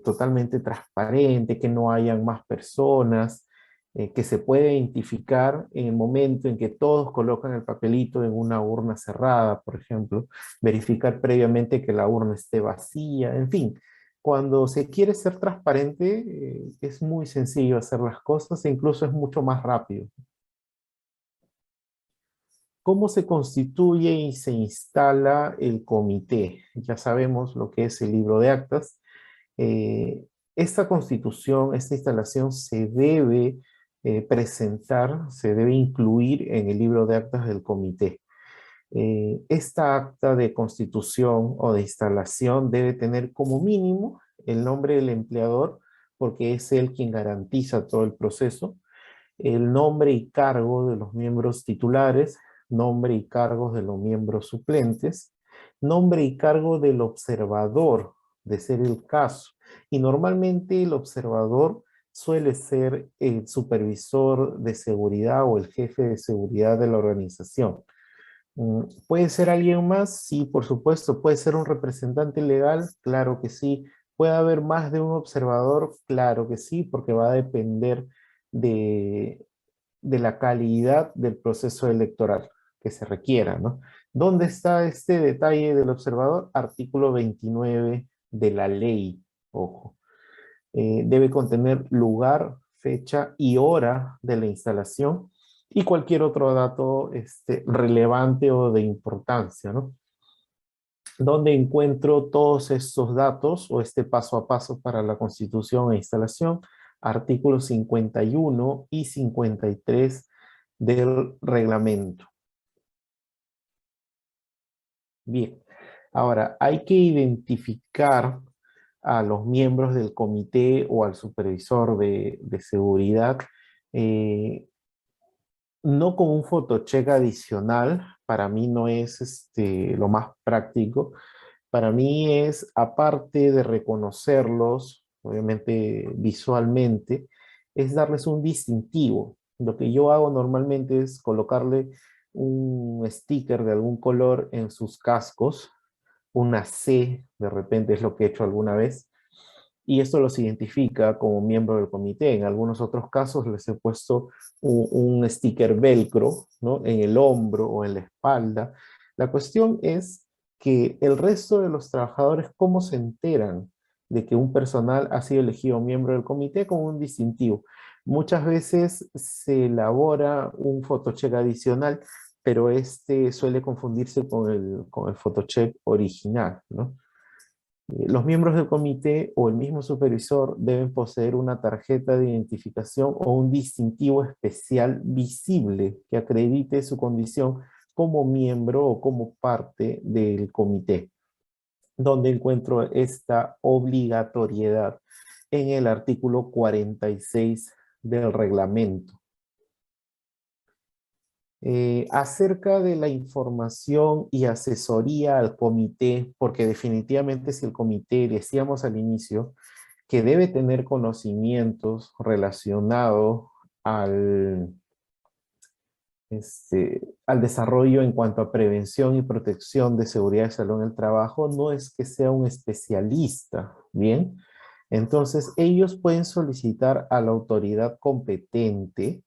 totalmente transparente, que no hayan más personas, que se puede identificar en el momento en que todos colocan el papelito en una urna cerrada, por ejemplo, verificar previamente que la urna esté vacía, en fin. Cuando se quiere ser transparente, es muy sencillo hacer las cosas e incluso es mucho más rápido. ¿Cómo se constituye y se instala el comité? Ya sabemos lo que es el libro de actas. Eh, Esta constitución, esta instalación se debe presentar, se debe incluir en el libro de actas del comité. Esta acta de constitución o de instalación debe tener como mínimo el nombre del empleador, porque es él quien garantiza todo el proceso, el nombre y cargo de los miembros titulares, nombre y cargos de los miembros suplentes, nombre y cargo del observador, de ser el caso. Y normalmente el observador suele ser el supervisor de seguridad o el jefe de seguridad de la organización. ¿Puede ser alguien más? Sí, por supuesto. ¿Puede ser un representante legal? Claro que sí. ¿Puede haber más de un observador? Claro que sí, porque va a depender de, de la calidad del proceso electoral que se requiera, ¿no? ¿Dónde está este detalle del observador? Artículo 29 de la ley, ojo. Debe contener lugar, fecha y hora de la instalación y cualquier otro dato relevante o de importancia, ¿no? ¿Dónde encuentro todos estos datos o este paso a paso para la constitución e instalación? Artículos 51 y 53 del reglamento. Bien, ahora hay que identificar a los miembros del comité o al supervisor de seguridad, eh, no con un photocheck adicional, para mí no es lo más práctico. Para mí es, aparte de reconocerlos, obviamente visualmente, es darles un distintivo. Lo que yo hago normalmente es colocarle un sticker de algún color en sus cascos, una C, de repente es lo que he hecho alguna vez, y esto los identifica como miembro del comité. En algunos otros casos les he puesto un sticker velcro, ¿no? En el hombro o en la espalda. La cuestión es que el resto de los trabajadores, ¿cómo se enteran de que un personal ha sido elegido miembro del comité con un distintivo? Muchas veces se elabora un photocheck adicional, pero este suele confundirse con el PhotoCheck original, ¿no? Los miembros del comité o el mismo supervisor deben poseer una tarjeta de identificación o un distintivo especial visible que acredite su condición como miembro o como parte del comité, donde encuentro esta obligatoriedad en el artículo 46 del reglamento. Acerca de la información y asesoría al comité, porque definitivamente si el comité, decíamos al inicio, que debe tener conocimientos relacionados al, al desarrollo en cuanto a prevención y protección de seguridad y salud en el trabajo, no es que sea un especialista, ¿bien? Entonces, ellos pueden solicitar a la autoridad competente,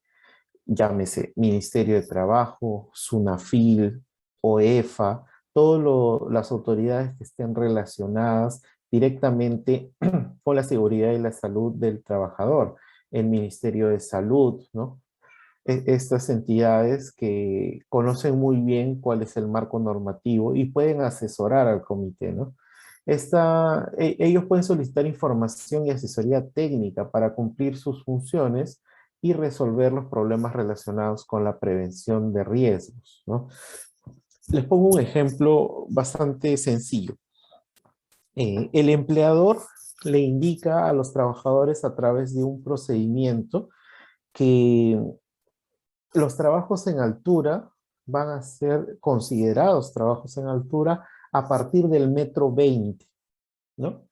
llámese Ministerio de Trabajo, SUNAFIL, OEFA, todas las autoridades que estén relacionadas directamente con la seguridad y la salud del trabajador, el Ministerio de Salud, ¿no? Estas entidades que conocen muy bien cuál es el marco normativo y pueden asesorar al comité, ¿no? Ellos pueden solicitar información y asesoría técnica para cumplir sus funciones y resolver los problemas relacionados con la prevención de riesgos, ¿no? Les pongo un ejemplo bastante sencillo. El empleador le indica a los trabajadores a través de un procedimiento que los trabajos en altura van a ser considerados trabajos en altura a partir del metro 20, ¿no?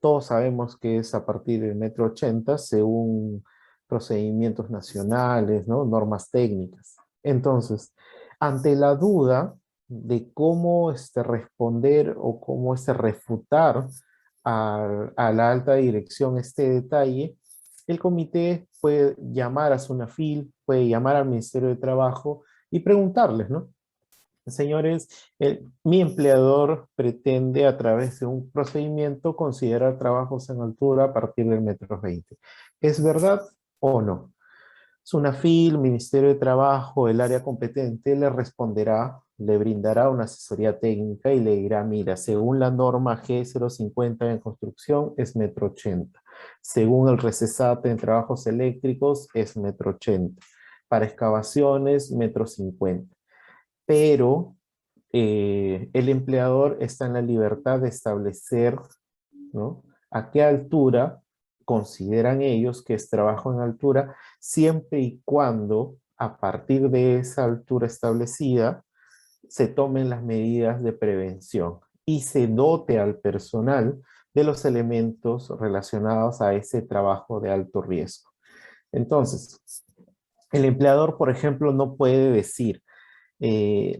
Todos sabemos que es a partir del metro 80 según procedimientos nacionales, ¿no? Normas técnicas. Entonces, ante la duda de cómo responder o cómo refutar a la alta dirección este detalle, el comité puede llamar a SUNAFIL, puede llamar al Ministerio de Trabajo y preguntarles, ¿no? Señores, mi empleador pretende a través de un procedimiento considerar trabajos en altura a partir del metro 20. ¿Es verdad o no? SUNAFIL, Ministerio de Trabajo, el área competente le responderá, le brindará una asesoría técnica y le dirá, mira, según la norma G050 en construcción es metro 80. Según el RECESAT en trabajos eléctricos es metro 80. Para excavaciones, metro 50. Pero el empleador está en la libertad de establecer, ¿no? A qué altura consideran ellos que es trabajo en altura, siempre y cuando a partir de esa altura establecida se tomen las medidas de prevención y se dote al personal de los elementos relacionados a ese trabajo de alto riesgo. Entonces, el empleador, por ejemplo, no puede decir,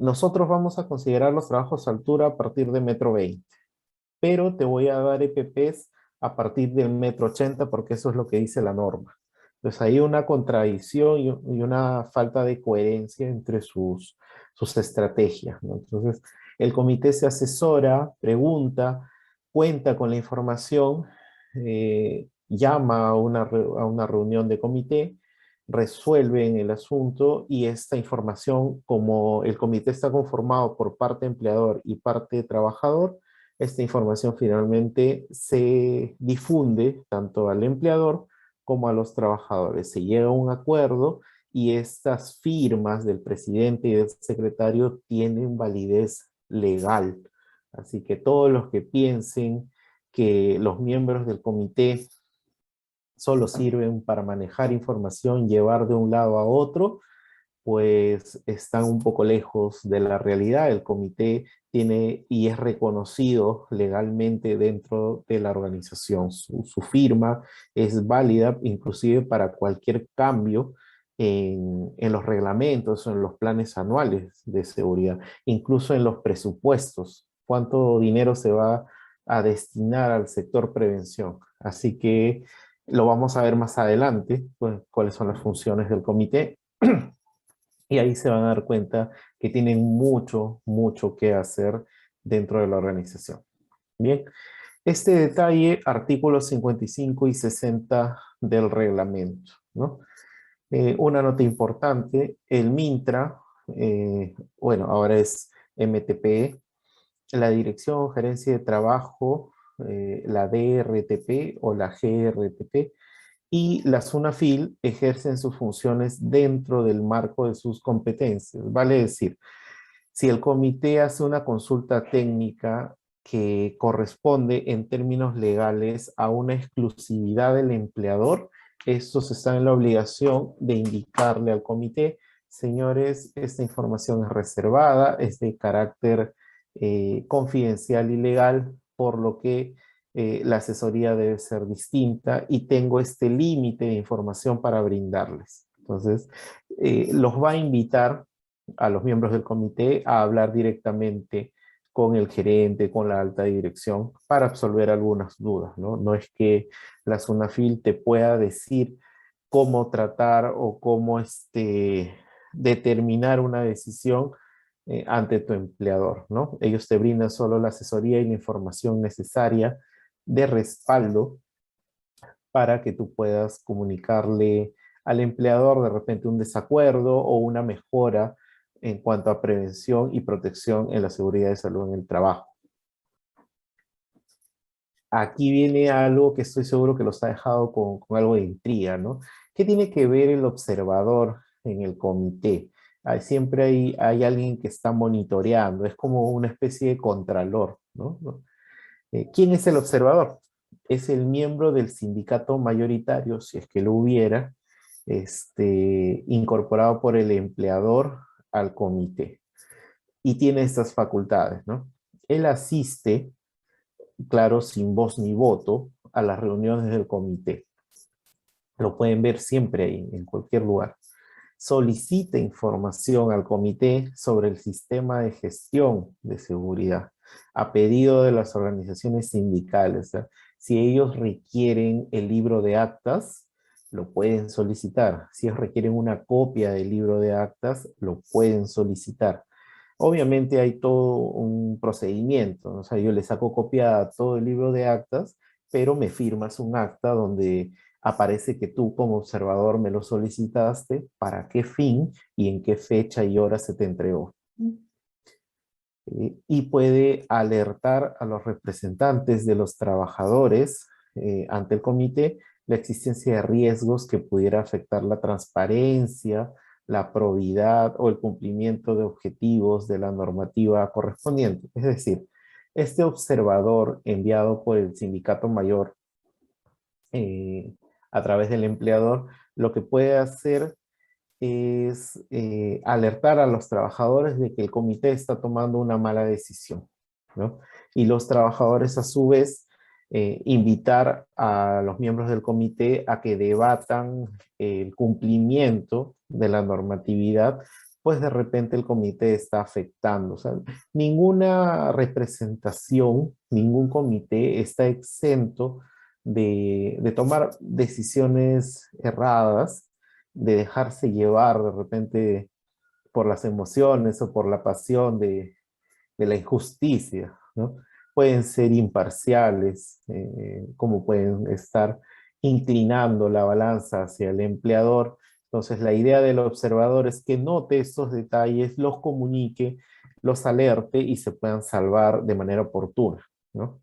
nosotros vamos a considerar los trabajos a altura a partir de metro 20, pero te voy a dar EPPs a partir del metro 80 porque eso es lo que dice la norma. Entonces hay una contradicción y una falta de coherencia entre sus estrategias, ¿no? Entonces el comité se asesora, pregunta, cuenta con la información, llama a una reunión de comité, resuelven el asunto y esta información, como el comité está conformado por parte empleador y parte trabajador, esta información finalmente se difunde tanto al empleador como a los trabajadores. Se llega a un acuerdo y estas firmas del presidente y del secretario tienen validez legal. Así que todos los que piensen que los miembros del comité solo sirven para manejar información, llevar de un lado a otro, pues están un poco lejos de la realidad. El comité tiene y es reconocido legalmente dentro de la organización. Su firma es válida inclusive para cualquier cambio en los reglamentos o en los planes anuales de seguridad, incluso en los presupuestos. ¿Cuánto dinero se va a destinar al sector prevención? Así que lo vamos a ver más adelante, pues, cuáles son las funciones del comité. Y ahí se van a dar cuenta que tienen mucho, mucho que hacer dentro de la organización. Bien, este detalle, artículos 55 y 60 del reglamento, ¿no? Una nota importante, el MINTRA bueno, ahora es MTP, la Dirección Gerencia de Trabajo, la DRTP o la GRTP, y la SUNAFIL ejercen sus funciones dentro del marco de sus competencias. Vale decir, si el comité hace una consulta técnica que corresponde en términos legales a una exclusividad del empleador, estos están en la obligación de indicarle al comité: señores, esta información es reservada, es de carácter confidencial y legal, por lo que la asesoría debe ser distinta y tengo este límite de información para brindarles. Entonces, los va a invitar a los miembros del comité a hablar directamente con el gerente, con la alta dirección, para absolver algunas dudas, ¿no? No es que la SUNAFIL te pueda decir cómo tratar o cómo determinar una decisión ante tu empleador, ¿no? Ellos te brindan solo la asesoría y la información necesaria de respaldo para que tú puedas comunicarle al empleador de repente un desacuerdo o una mejora en cuanto a prevención y protección en la seguridad de salud en el trabajo. Aquí viene algo que estoy seguro que los ha dejado con algo de intriga, ¿no? ¿Qué tiene que ver el observador en el comité? Siempre hay alguien que está monitoreando, es como una especie de contralor, ¿no? ¿Quién es el observador? Es el miembro del sindicato mayoritario, si es que lo hubiera, incorporado por el empleador al comité. Y tiene estas facultades, ¿no? Él asiste, claro, sin voz ni voto, a las reuniones del comité. Lo pueden ver siempre ahí, en cualquier lugar. Solicita información al comité sobre el sistema de gestión de seguridad, a pedido de las organizaciones sindicales. Si ellos requieren el libro de actas, lo pueden solicitar. Si ellos requieren una copia del libro de actas, lo pueden solicitar. Obviamente hay todo un procedimiento, ¿no? O sea, yo le saco copia a todo el libro de actas, pero me firmas un acta donde aparece que tú como observador me lo solicitaste, para qué fin y en qué fecha y hora se te entregó. Y puede alertar a los representantes de los trabajadores ante el comité la existencia de riesgos que pudiera afectar la transparencia, la probidad o el cumplimiento de objetivos de la normativa correspondiente. Es decir, este observador enviado por el sindicato mayor eh, a través del empleador, lo que puede hacer es alertar a los trabajadores de que el comité está tomando una mala decisión, ¿no? Y los trabajadores a su vez invitar a los miembros del comité a que debatan el cumplimiento de la normatividad, pues de repente el comité está afectando. O sea, ninguna representación, ningún comité está exento de tomar decisiones erradas, de dejarse llevar de repente por las emociones o por la pasión de la injusticia, ¿no? Pueden ser imparciales, como pueden estar inclinando la balanza hacia el empleador. Entonces, la idea del observador es que note estos detalles, los comunique, los alerte y se puedan salvar de manera oportuna, ¿no?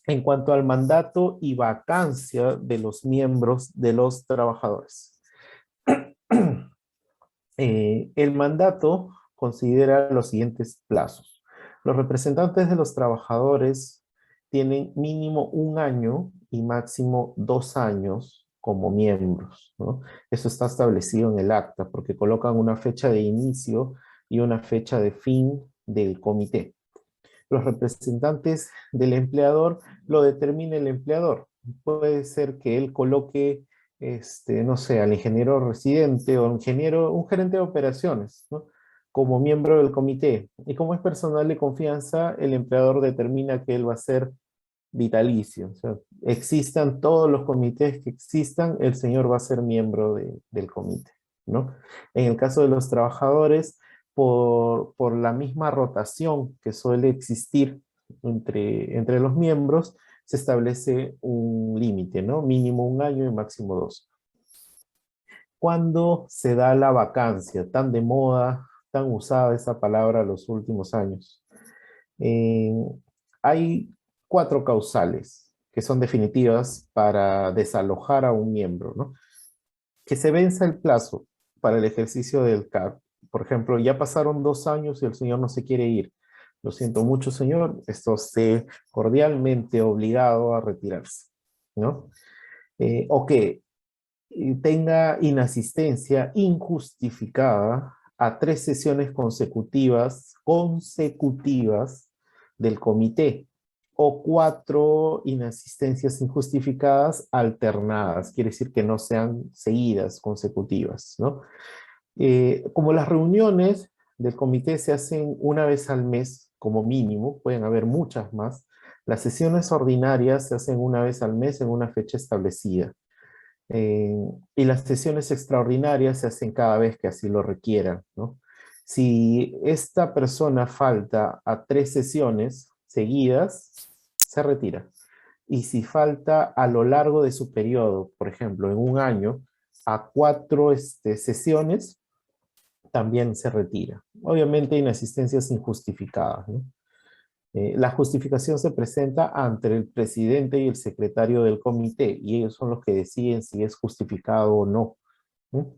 En cuanto al mandato y vacancia de los miembros de los trabajadores. El mandato considera los siguientes plazos. Los representantes de los trabajadores tienen mínimo 1 año y máximo 2 años como miembros, ¿no? Eso está establecido en el acta porque colocan una fecha de inicio y una fecha de fin del comité. Los representantes del empleador lo determina el empleador. Puede ser que él coloque, no sé, al ingeniero residente o un gerente de operaciones, ¿no? Como miembro del comité. Y como es personal de confianza, el empleador determina que él va a ser vitalicio. O sea, existan todos los comités que existan, el señor va a ser miembro del comité, ¿no? En el caso de los trabajadores, por la misma rotación que suele existir entre los miembros, se establece un límite, ¿no? Mínimo 1 año y máximo 2. ¿Cuándo se da la vacancia? Tan de moda, tan usada esa palabra los últimos años. Eh, Hay cuatro causales que son definitivas para desalojar a un miembro, ¿no? Que se venza el plazo para el ejercicio del cargo. Por ejemplo, ya pasaron 2 años y el señor no se quiere ir. Lo siento mucho, señor. Esto esté cordialmente obligado a retirarse, ¿no? O que tenga inasistencia injustificada a 3 sesiones consecutivas del comité o 4 inasistencias injustificadas alternadas, quiere decir que no sean seguidas, consecutivas, ¿no? Como las reuniones del comité se hacen una vez al mes como mínimo, pueden haber muchas más, las sesiones ordinarias se hacen una vez al mes en una fecha establecida. Y las sesiones extraordinarias se hacen cada vez que así lo requieran, ¿no? Si esta persona falta a 3 sesiones seguidas, se retira. Y si falta a lo largo de su periodo, por ejemplo, en un año, a 4 sesiones, también se retira. Obviamente, inasistencias injustificadas, ¿no? La justificación se presenta ante el presidente y el secretario del comité, y ellos son los que deciden si es justificado o no, ¿no?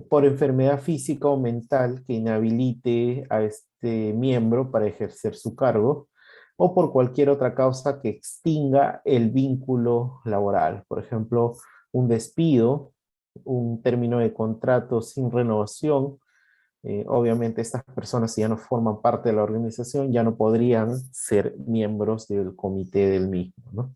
Por enfermedad física o mental que inhabilite a este miembro para ejercer su cargo, o por cualquier otra causa que extinga el vínculo laboral. Por ejemplo, un despido, un término de contrato sin renovación. Obviamente estas personas, si ya no forman parte de la organización, ya no podrían ser miembros del comité del mismo, ¿no?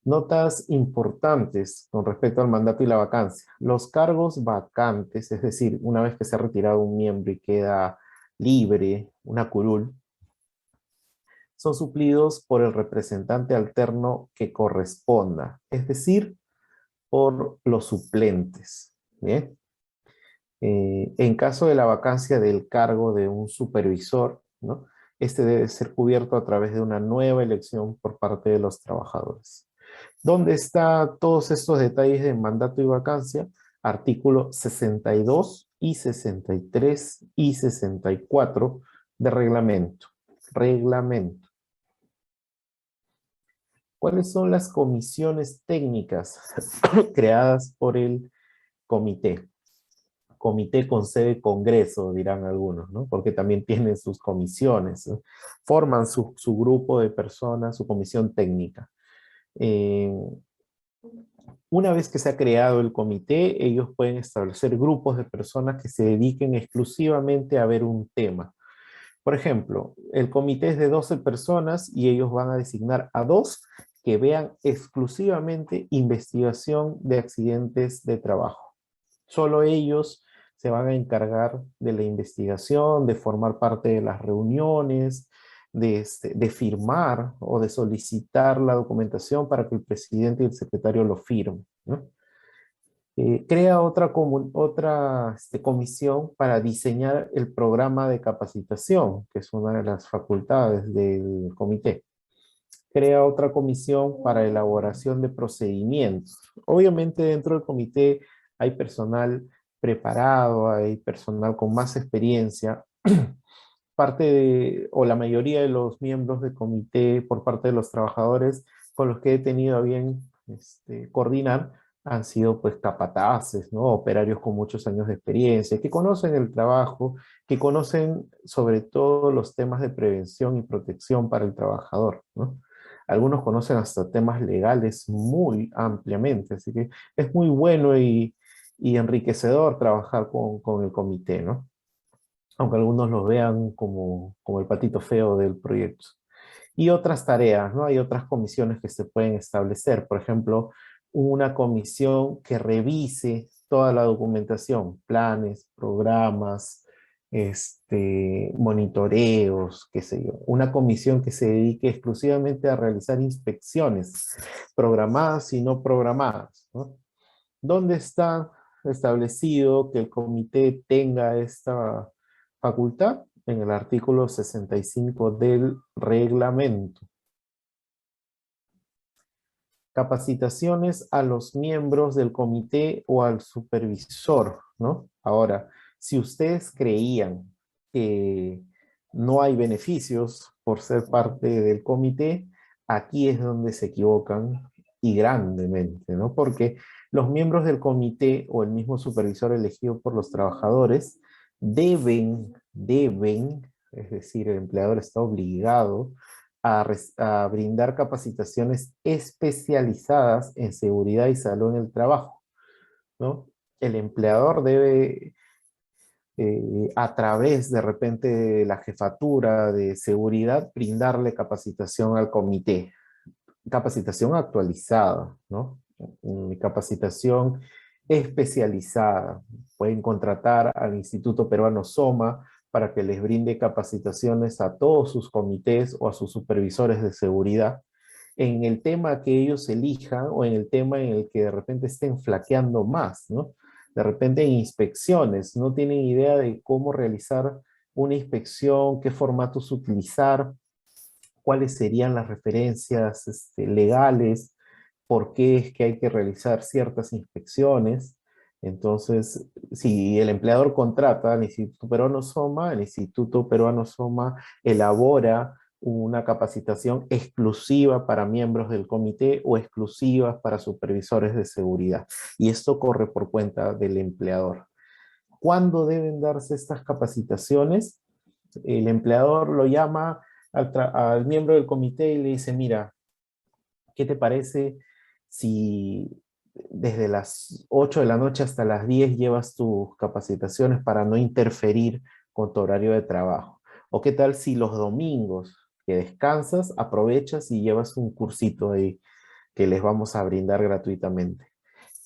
Notas importantes con respecto al mandato y la vacancia. Los cargos vacantes, es decir, una vez que se ha retirado un miembro y queda libre, una curul, son suplidos por el representante alterno que corresponda, es decir, por los suplentes. ¿Bien? En caso de la vacancia del cargo de un supervisor, ¿no? Este debe ser cubierto a través de una nueva elección por parte de los trabajadores. ¿Dónde están todos estos detalles de mandato y vacancia? Artículo 62 y 63 y 64 de reglamento. Reglamento. ¿Cuáles son las comisiones técnicas creadas por el comité? Comité con sede congreso, dirán algunos, ¿no? Porque también tienen sus comisiones, ¿no? Forman su grupo de personas, su comisión técnica. Eh, una vez que se ha creado el comité, ellos pueden establecer grupos de personas que se dediquen exclusivamente a ver un tema. Por ejemplo, el comité es de 12 personas y ellos van a designar a 2 que vean exclusivamente investigación de accidentes de trabajo. Solo ellos se van a encargar de la investigación, de formar parte de las reuniones, de firmar o de solicitar la documentación para que el presidente y el secretario lo firmen, ¿no? Crea otra comisión para diseñar el programa de capacitación, que es una de las facultades del comité. Crea otra comisión para elaboración de procedimientos. Obviamente dentro del comité hay personal preparado, hay personal con más experiencia. O la mayoría de los miembros del comité por parte de los trabajadores con los que he tenido a bien coordinar han sido pues capataces, ¿no? Operarios con muchos años de experiencia, que conocen el trabajo, que conocen sobre todo los temas de prevención y protección para el trabajador, ¿no? Algunos conocen hasta temas legales muy ampliamente, así que es muy bueno y enriquecedor trabajar con el comité, ¿no? Aunque algunos lo vean como el patito feo del proyecto. Y otras tareas, ¿no? Hay otras comisiones que se pueden establecer, por ejemplo, una comisión que revise toda la documentación, planes, programas, monitoreos, qué sé yo. Una comisión que se dedique exclusivamente a realizar inspecciones, programadas y no programadas, ¿no? ¿Dónde está establecido que el comité tenga esta facultad? En el artículo 65 del reglamento. Capacitaciones a los miembros del comité o al supervisor, ¿no? Ahora, si ustedes creían que no hay beneficios por ser parte del comité, aquí es donde se equivocan y grandemente, ¿no? Porque los miembros del comité o el mismo supervisor elegido por los trabajadores deben, es decir, el empleador está obligado a brindar capacitaciones especializadas en seguridad y salud en el trabajo, ¿no? El empleador debe, a través de repente de la jefatura de seguridad, brindarle capacitación al comité, capacitación actualizada, ¿no? Capacitación especializada. Pueden contratar al Instituto Peruano SOMA para que les brinde capacitaciones a todos sus comités o a sus supervisores de seguridad en el tema que ellos elijan o en el tema en el que de repente estén flaqueando más, ¿no? De repente en inspecciones, no tienen idea de cómo realizar una inspección, qué formatos utilizar, cuáles serían las referencias legales, por qué es que hay que realizar ciertas inspecciones. Entonces, si el empleador contrata al Instituto Peruano SOMA, el Instituto Peruano SOMA elabora una capacitación exclusiva para miembros del comité o exclusivas para supervisores de seguridad. Y esto corre por cuenta del empleador. ¿Cuándo deben darse estas capacitaciones? El empleador lo llama al miembro del comité y le dice, mira, ¿qué te parece si desde las 8 de la noche hasta las 10 llevas tus capacitaciones para no interferir con tu horario de trabajo? ¿O qué tal si los domingos que descansas, aprovechas y llevas un cursito ahí que les vamos a brindar gratuitamente?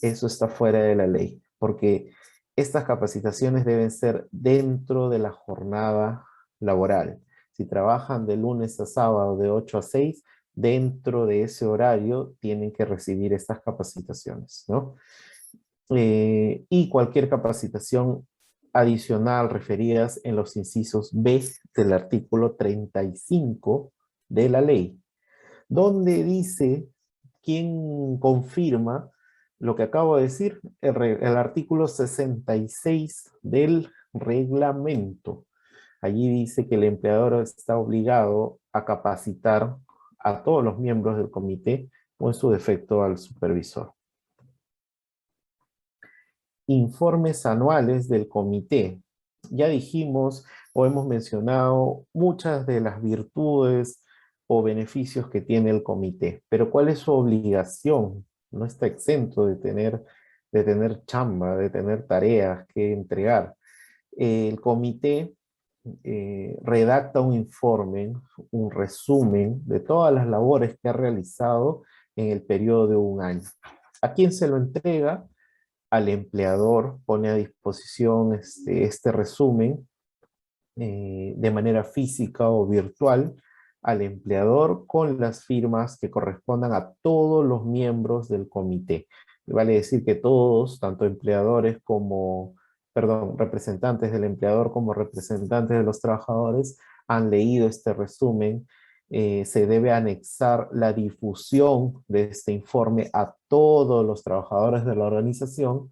Eso está fuera de la ley, porque estas capacitaciones deben ser dentro de la jornada laboral. Si trabajan de lunes a sábado de 8 a 6, dentro de ese horario tienen que recibir estas capacitaciones, ¿no? Y cualquier capacitación adicional referidas en los incisos B del artículo 35 de la ley, donde dice quién confirma lo que acabo de decir, el artículo 66 del reglamento. Allí dice que el empleador está obligado a capacitar a todos los miembros del comité o en su defecto al supervisor. Informes anuales del comité. Ya dijimos o hemos mencionado muchas de las virtudes o beneficios que tiene el comité, pero ¿cuál es su obligación? No está exento de tener chamba, de tener tareas que entregar. El comité redacta un informe, un resumen de todas las labores que ha realizado en el periodo de un año. ¿A quién se lo entrega? Al empleador, pone a disposición este resumen de manera física o virtual al empleador con las firmas que correspondan a todos los miembros del comité. Vale decir que todos, tanto empleadores como, perdón, representantes del empleador como representantes de los trabajadores, han leído este resumen. Se debe anexar la difusión de este informe a todos los trabajadores de la organización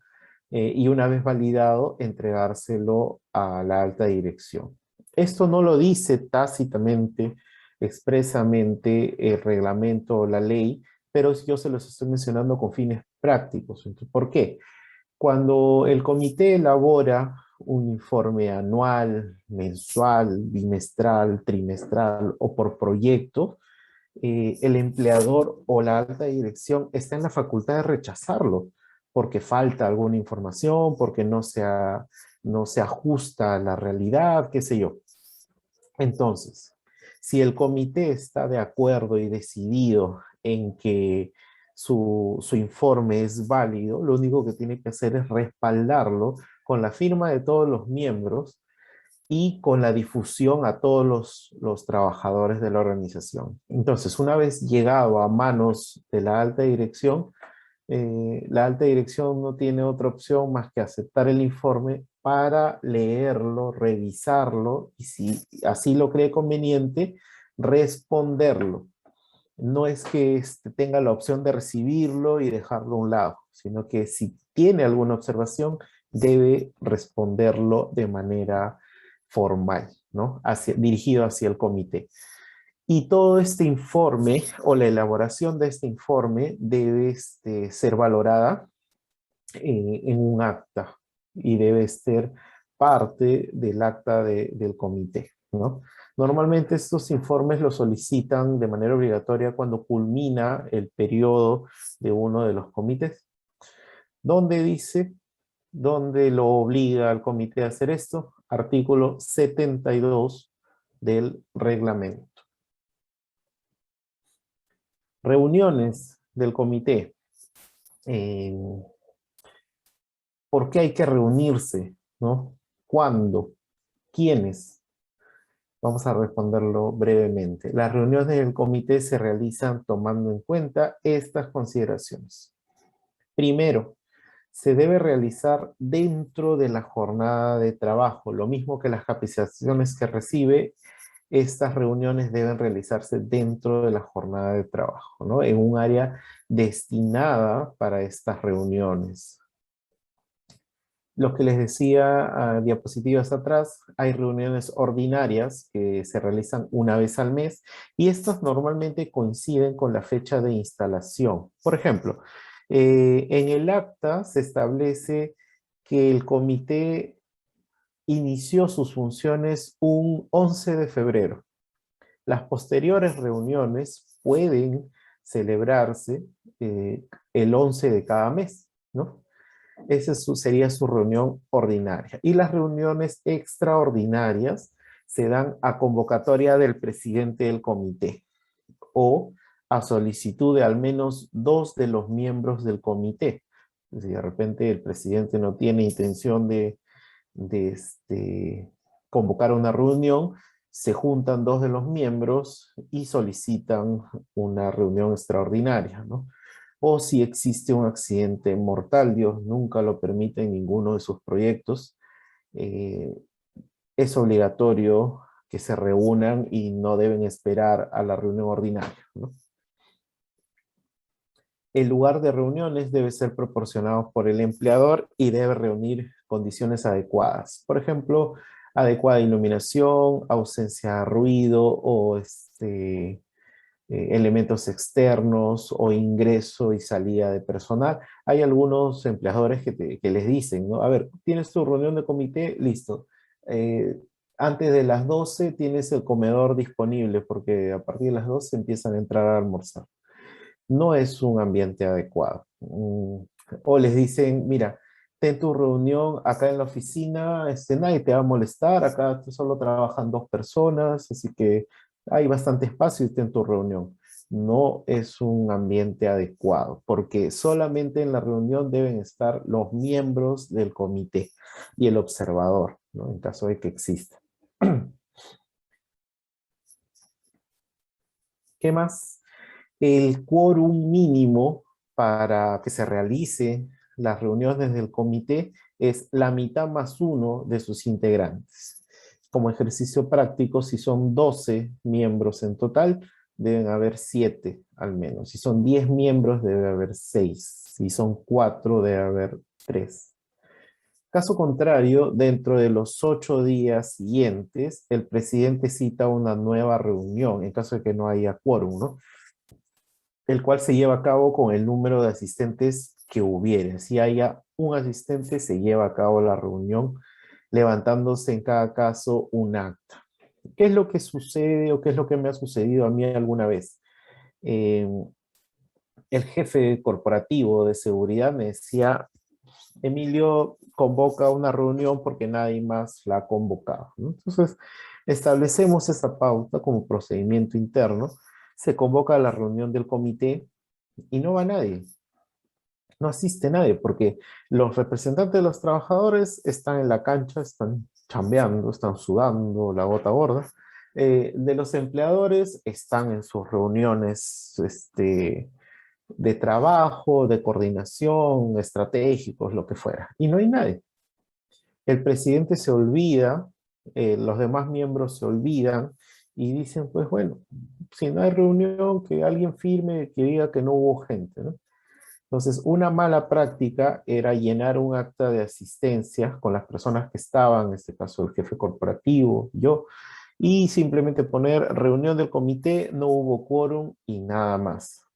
y una vez validado, entregárselo a la alta dirección. Esto no lo dice tácitamente, expresamente el reglamento o la ley, pero yo se los estoy mencionando con fines prácticos. Entonces, ¿por qué? Cuando el comité elabora un informe anual, mensual, bimestral, trimestral o por proyecto, el empleador o la alta dirección está en la facultad de rechazarlo porque falta alguna información, porque no se ajusta a la realidad, qué sé yo. Entonces, si el comité está de acuerdo y decidido en que su informe es válido, lo único que tiene que hacer es respaldarlo con la firma de todos los miembros y con la difusión a todos los trabajadores de la organización. Entonces, una vez llegado a manos de la alta dirección no tiene otra opción más que aceptar el informe para leerlo, revisarlo y si así lo cree conveniente, responderlo. no es que tenga la opción de recibirlo y dejarlo a un lado, sino que si tiene alguna observación, debe responderlo de manera formal, ¿no? Dirigido hacia el comité. Y todo este informe o la elaboración de este informe debe ser valorada en un acta y debe ser parte del acta del comité, ¿no? Normalmente estos informes los solicitan de manera obligatoria cuando culmina el periodo de uno de los comités. ¿Dónde dice? ¿Dónde lo obliga al comité a hacer esto? Artículo 72 del reglamento. Reuniones del comité. ¿Por qué hay que reunirse? ¿No? ¿Cuándo? ¿Quiénes? Vamos a responderlo brevemente. Las reuniones del comité se realizan tomando en cuenta estas consideraciones. Primero, se debe realizar dentro de la jornada de trabajo. Lo mismo que las capacitaciones que recibe, estas reuniones deben realizarse dentro de la jornada de trabajo, ¿no? En un área destinada para estas reuniones. Lo que les decía a diapositivas atrás, hay reuniones ordinarias que se realizan una vez al mes y estas normalmente coinciden con la fecha de instalación. Por ejemplo, en el acta se establece que el comité inició sus funciones un 11 de febrero. Las posteriores reuniones pueden celebrarse el 11 de cada mes, ¿no? Esa sería su reunión ordinaria. Y las reuniones extraordinarias se dan a convocatoria del presidente del comité o a solicitud de al menos 2 de los miembros del comité. Si de repente el presidente no tiene intención de convocar una reunión, se juntan 2 de los miembros y solicitan una reunión extraordinaria, ¿no? O si existe un accidente mortal, Dios nunca lo permite en ninguno de sus proyectos, eh, es obligatorio que se reúnan y no deben esperar a la reunión ordinaria, ¿no? El lugar de reuniones debe ser proporcionado por el empleador y debe reunir condiciones adecuadas. Por ejemplo, adecuada iluminación, ausencia de ruido o elementos externos o ingreso y salida de personal. Hay algunos empleadores que les dicen, ¿no? A ver, tienes tu reunión de comité, listo. Antes de las 12 tienes el comedor disponible porque a partir de las 12 empiezan a entrar a almorzar. No es un ambiente adecuado. O les dicen, mira, ten tu reunión acá en la oficina, nadie te va a molestar, acá solo trabajan 2 personas, así que hay bastante espacio y ten tu reunión. No es un ambiente adecuado, porque solamente en la reunión deben estar los miembros del comité y el observador, ¿no? En caso de que exista. ¿Qué más? El quórum mínimo para que se realicen las reuniones del comité es la mitad más uno de sus integrantes. Como ejercicio práctico, si son 12 miembros en total, deben haber 7 al menos. Si son 10 miembros, debe haber 6. Si son 4, debe haber 3. Caso contrario, dentro de los 8 días siguientes, el presidente cita una nueva reunión, en caso de que no haya quórum, ¿no? El cual se lleva a cabo con el número de asistentes que hubiere. Si haya un asistente, se lleva a cabo la reunión, levantándose en cada caso un acta. ¿Qué es lo que sucede o qué es lo que me ha sucedido a mí alguna vez? Eh, el jefe corporativo de seguridad me decía, Emilio convoca una reunión porque nadie más la ha convocado, ¿no? Entonces, establecemos esa pauta como procedimiento interno, se convoca la reunión del comité y no va nadie, no asiste nadie, porque los representantes de los trabajadores están en la cancha, están chambeando, están sudando la gota gorda. De los empleadores están en sus reuniones de trabajo, de coordinación, estratégicos, lo que fuera. Y no hay nadie. El presidente se olvida, los demás miembros se olvidan y dicen, pues bueno, si no hay reunión, que alguien firme, que diga que no hubo gente, ¿no? Entonces, una mala práctica era llenar un acta de asistencia con las personas que estaban, en este caso el jefe corporativo, yo, y simplemente poner reunión del comité, no hubo quórum y nada más.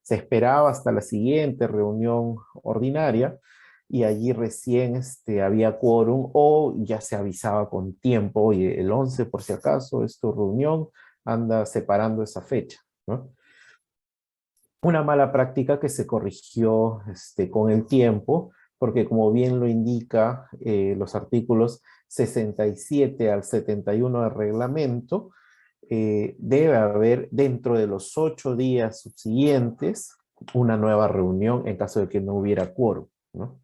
Se esperaba hasta la siguiente reunión ordinaria y allí recién había quórum o ya se avisaba con tiempo, oye, el 11 por si acaso es tu reunión, anda separando esa fecha, ¿no? Una mala práctica que se corrigió con el tiempo, porque como bien lo indica los artículos 67 al 71 del reglamento, debe haber dentro de los 8 días subsiguientes una nueva reunión en caso de que no hubiera quórum, ¿no?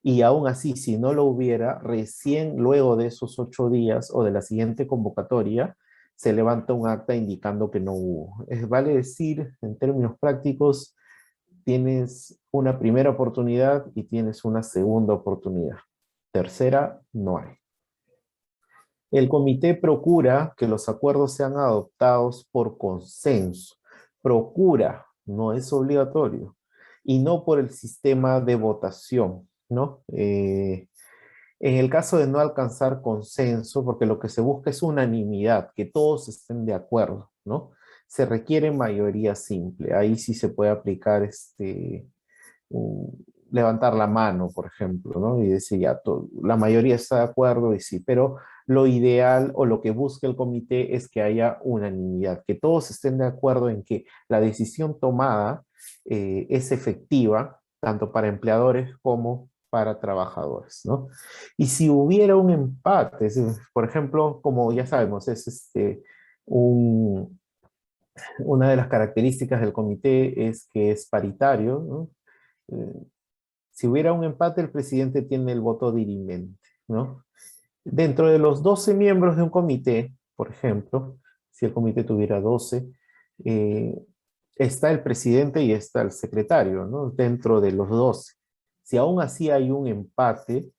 Y aún así, si no lo hubiera, recién luego de esos 8 días o de la siguiente convocatoria, se levanta un acta indicando que no hubo. Vale decir, en términos prácticos, tienes una primera oportunidad y tienes una segunda oportunidad. Tercera, no hay. El comité procura que los acuerdos sean adoptados por consenso. Procura, no es obligatorio. Y no por el sistema de votación, ¿no? En el caso de no alcanzar consenso, porque lo que se busca es unanimidad, que todos estén de acuerdo, ¿no? Se requiere mayoría simple. Ahí sí se puede aplicar levantar la mano, por ejemplo, ¿no? Y decir, ya, la mayoría está de acuerdo y sí, pero lo ideal o lo que busca el comité es que haya unanimidad, que todos estén de acuerdo en que la decisión tomada es efectiva, tanto para empleadores como para trabajadores, ¿no? Y si hubiera un empate, por ejemplo, como ya sabemos, es una de las características del comité es que es paritario, ¿no? Eh, si hubiera un empate, el presidente tiene el voto dirimente, ¿no? Dentro de los 12 miembros de un comité, por ejemplo, si el comité tuviera 12, eh, está el presidente y está el secretario, ¿no? Dentro de los 12. Si aún así hay un empate,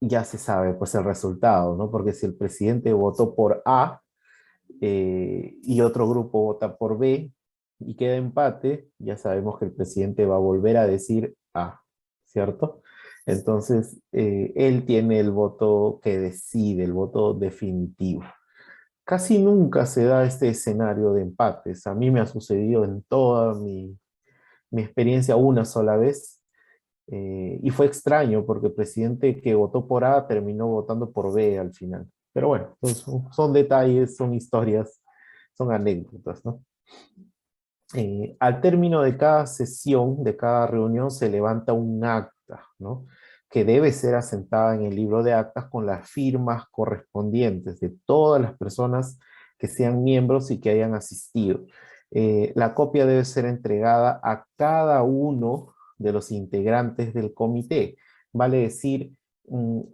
ya se sabe pues el resultado, ¿no? Porque si el presidente votó por A y otro grupo vota por B y queda empate, ya sabemos que el presidente va a volver a decir A, ¿cierto? Entonces, él tiene el voto que decide, el voto definitivo. Casi nunca se da este escenario de empates. A mí me ha sucedido en toda mi experiencia una sola vez. Y fue extraño porque el presidente que votó por A terminó votando por B al final. Pero bueno, pues, son detalles, son historias, son anécdotas, ¿no? Al término de cada sesión, de cada reunión, se levanta un acta, ¿no? Que debe ser asentada en el libro de actas con las firmas correspondientes de todas las personas que sean miembros y que hayan asistido. La copia debe ser entregada a cada uno de los integrantes del comité. Vale decir,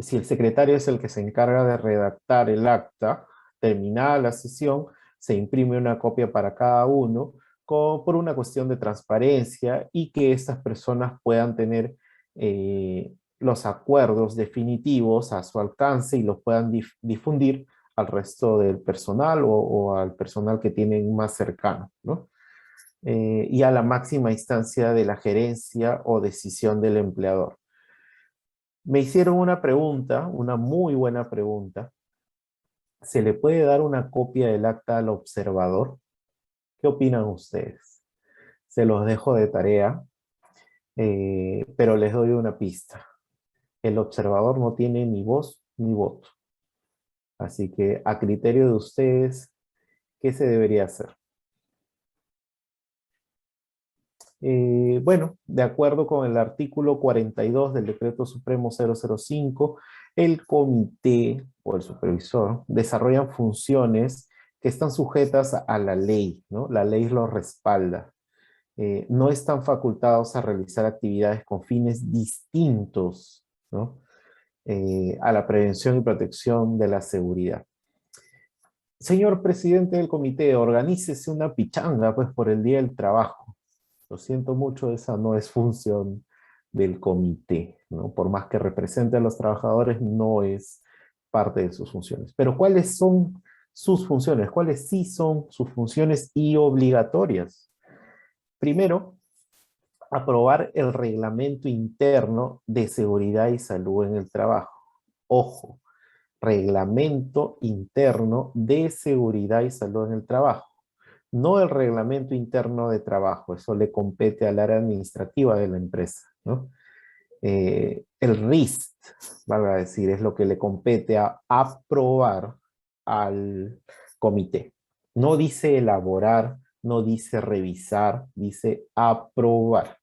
si el secretario es el que se encarga de redactar el acta, terminada la sesión, se imprime una copia para cada uno por una cuestión de transparencia y que estas personas puedan tener los acuerdos definitivos a su alcance y los puedan difundir al resto del personal o al personal que tienen más cercano, ¿no? Y a la máxima instancia de la gerencia o decisión del empleador. Me hicieron una pregunta, una muy buena pregunta. ¿Se le puede dar una copia del acta al observador? ¿Qué opinan ustedes? Se los dejo de tarea, pero les doy una pista. El observador no tiene ni voz ni voto. Así que a criterio de ustedes, ¿qué se debería hacer? Bueno, de acuerdo con el artículo 42 del Decreto Supremo 005, el comité o el supervisor desarrollan funciones que están sujetas a la ley, ¿no? La ley los respalda. No están facultados a realizar actividades con fines distintos, ¿no? A la prevención y protección de la seguridad. Señor presidente del comité, organícese una pichanga pues por el Día del Trabajo. Lo siento mucho, esa no es función del comité, ¿no? Por más que represente a los trabajadores, no es parte de sus funciones. Pero ¿cuáles son sus funciones, cuáles sí son sus funciones y obligatorias. Primero, aprobar el reglamento interno de seguridad y salud en el trabajo. Ojo, reglamento interno de seguridad y salud en el trabajo. No el reglamento interno de trabajo, eso le compete al área administrativa de la empresa, ¿no? El RIST, valga decir, es lo que le compete a aprobar al comité. No dice elaborar, no dice revisar, dice aprobar.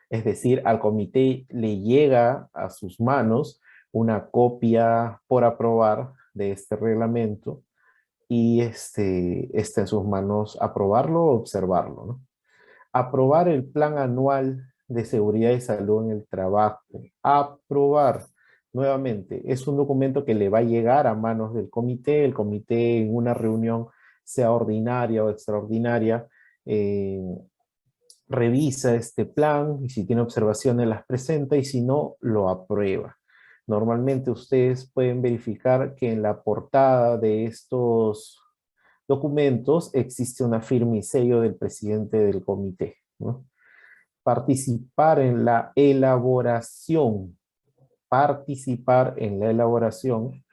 Es decir, al comité le llega a sus manos una copia por aprobar de este reglamento y está en sus manos aprobarlo o observarlo, ¿no? Aprobar el plan anual de seguridad y salud en el trabajo. Aprobar. Nuevamente, es un documento que le va a llegar a manos del comité. El comité en una reunión, sea ordinaria o extraordinaria, revisa este plan y si tiene observaciones las presenta y si no, lo aprueba. Normalmente ustedes pueden verificar que en la portada de estos documentos existe una firma y sello del presidente del comité, ¿no? Participar en la elaboración, participar en la elaboración,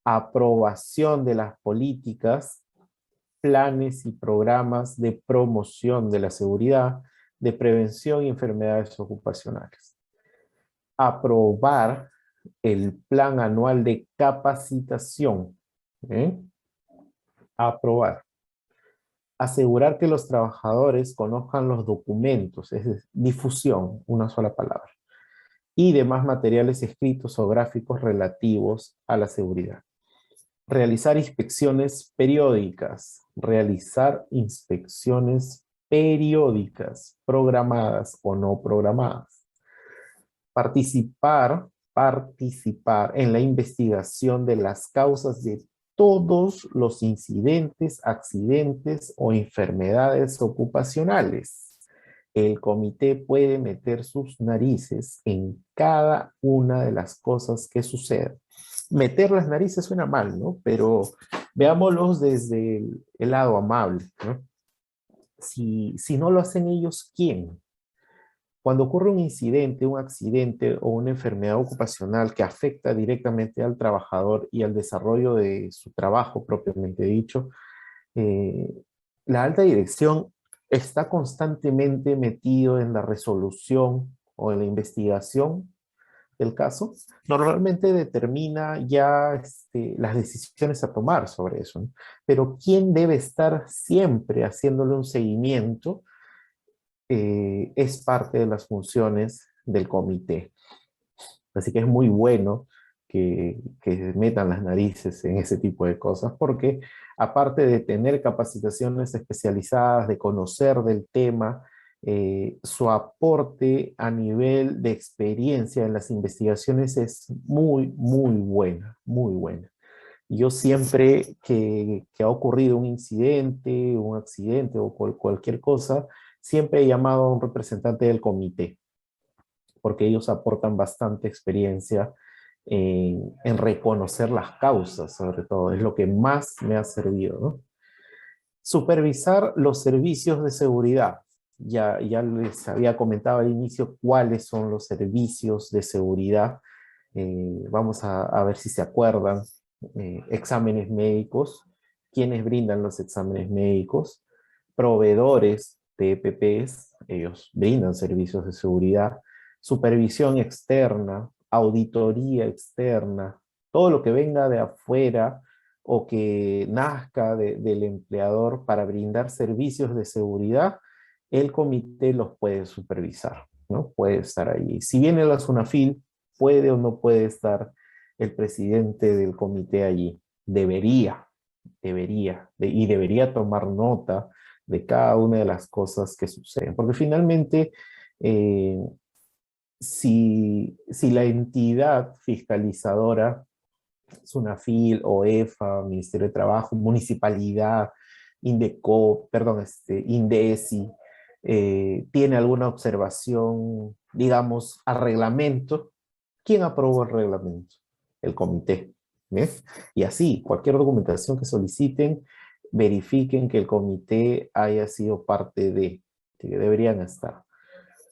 aprobación de las políticas, planes y programas de promoción de la seguridad, de prevención y enfermedades ocupacionales. Aprobar el plan anual de capacitación. ¿Eh? Aprobar. Asegurar que los trabajadores conozcan los documentos, es decir, difusión, una sola palabra, y demás materiales escritos o gráficos relativos a la seguridad. Realizar inspecciones periódicas, realizar inspecciones periódicas, programadas o no programadas. Participar en la investigación de las causas de todos los incidentes, accidentes o enfermedades ocupacionales. El comité puede meter sus narices en cada una de las cosas que suceden. Meter las narices suena mal, ¿no? Pero veámoslos desde el lado amable, ¿no? Si no lo hacen ellos, ¿quién? Cuando ocurre un incidente, un accidente o una enfermedad ocupacional que afecta directamente al trabajador y al desarrollo de su trabajo propiamente dicho, eh, la alta dirección está constantemente metido en la resolución o en la investigación del caso. Normalmente determina ya las decisiones a tomar sobre eso, ¿no? Pero ¿quién debe estar siempre haciéndole un seguimiento? Es parte de las funciones del comité. Así que es muy bueno que metan las narices en ese tipo de cosas, porque aparte de tener capacitaciones especializadas, de conocer del tema, su aporte a nivel de experiencia en las investigaciones es muy, muy buena, muy buena. Yo siempre que ha ocurrido un incidente, un accidente o cualquier cosa, siempre he llamado a un representante del comité, porque ellos aportan bastante experiencia en reconocer las causas, sobre todo, es lo que más me ha servido, ¿no? Supervisar los servicios de seguridad. Ya les había comentado al inicio cuáles son los servicios de seguridad. Vamos a ver si se acuerdan. Exámenes médicos, quienes brindan los exámenes médicos, proveedores de EPPs, ellos brindan servicios de seguridad, supervisión externa, auditoría externa, todo lo que venga de afuera o que nazca del empleador para brindar servicios de seguridad, el comité los puede supervisar, ¿no? Puede estar allí. Si viene la SUNAFIL, puede o no puede estar el presidente del comité allí. Debería tomar nota de cada una de las cosas que suceden. Porque finalmente, si la entidad fiscalizadora, SUNAFIL, OEFA, Ministerio de Trabajo, Municipalidad, INDECO, perdón, INDECI, tiene alguna observación, digamos, al reglamento, ¿quién aprobó el reglamento? El comité. ¿Bien? Y así, cualquier documentación que soliciten, verifiquen que el comité haya sido parte de, que deberían estar.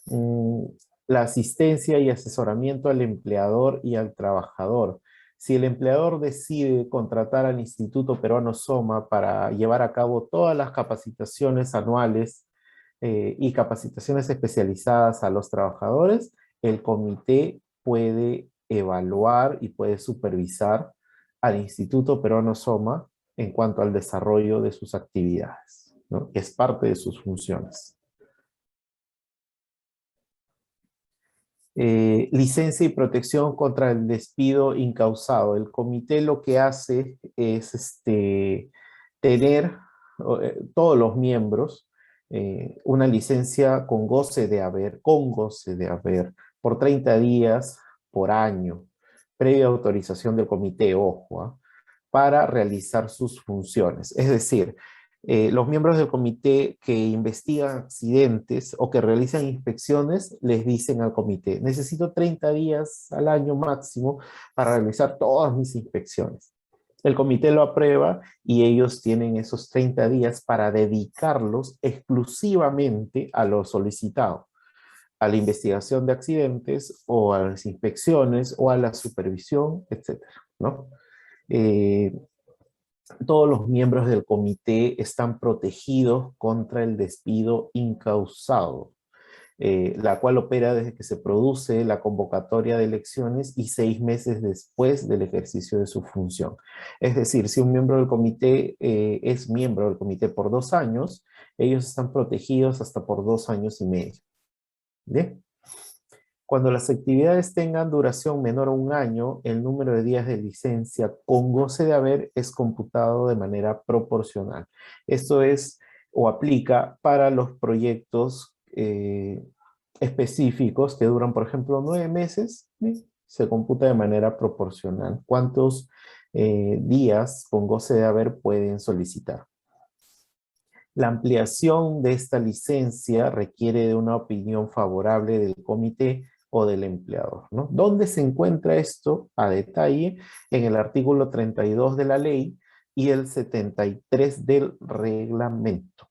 Mm, la asistencia y asesoramiento al empleador y al trabajador. Si el empleador decide contratar al Instituto Peruano Soma para llevar a cabo todas las capacitaciones anuales y capacitaciones especializadas a los trabajadores, el comité puede evaluar y puede supervisar al Instituto Peruano Soma en cuanto al desarrollo de sus actividades, ¿no? Es parte de sus funciones. Licencia y protección contra el despido incausado. El comité lo que hace es tener todos los miembros una licencia con goce de haber, por 30 días por año, previa autorización del comité, ojo, para realizar sus funciones. Es decir, los miembros del comité que investigan accidentes o que realizan inspecciones les dicen al comité, necesito 30 días al año máximo para realizar todas mis inspecciones. El comité lo aprueba y ellos tienen esos 30 días para dedicarlos exclusivamente a lo solicitado, a la investigación de accidentes o a las inspecciones o a la supervisión, etcétera, ¿no? Eh, todos los miembros del comité están protegidos contra el despido incausado, la cual opera desde que se produce la convocatoria de elecciones y 6 meses después del ejercicio de su función. Es decir, si un miembro del comité es miembro del comité por 2 años, ellos están protegidos hasta por 2 años y medio. ¿Bien? Cuando las actividades tengan duración menor a 1 año, el número de días de licencia con goce de haber es computado de manera proporcional. Esto es o aplica para los proyectos específicos que duran, por ejemplo, 9 meses, ¿sí? Se computa de manera proporcional. ¿Cuántos días con goce de haber pueden solicitar? La ampliación de esta licencia requiere de una opinión favorable del comité o del empleador, ¿no? ¿Dónde se encuentra esto a detalle? En el artículo 32 de la ley y el 73 del reglamento.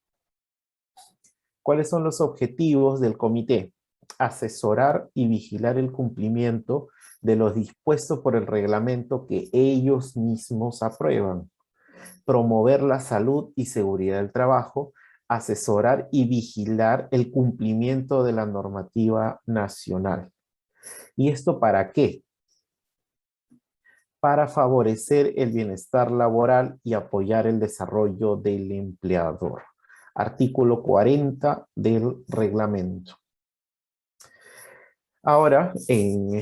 ¿Cuáles son los objetivos del comité? Asesorar y vigilar el cumplimiento de los dispuestos por el reglamento que ellos mismos aprueban. Promover la salud y seguridad del trabajo, asesorar y vigilar el cumplimiento de la normativa nacional. ¿Y esto para qué? Para favorecer el bienestar laboral y apoyar el desarrollo del empleador. Artículo 40 del reglamento. Ahora, en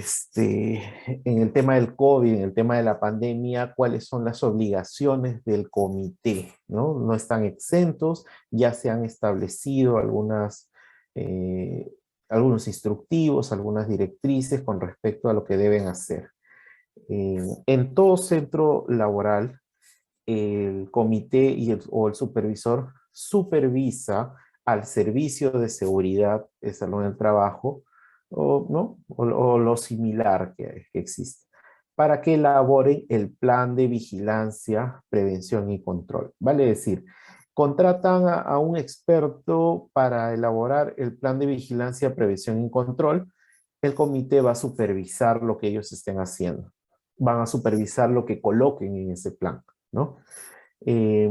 el tema del COVID, en el tema de la pandemia, ¿cuáles son las obligaciones del comité? ¿No? No están exentos, ya se han establecido algunos instructivos, algunas directrices con respecto a lo que deben hacer. En todo centro laboral, el comité o el supervisor supervisa al servicio de seguridad de salud del trabajo, ¿no? O lo similar que existe, para que elaboren el plan de vigilancia, prevención y control. Vale decir, contratan a un experto para elaborar el plan de vigilancia, prevención y control. El comité va a supervisar lo que ellos estén haciendo. Van a supervisar lo que coloquen en ese plan, ¿no? Eh,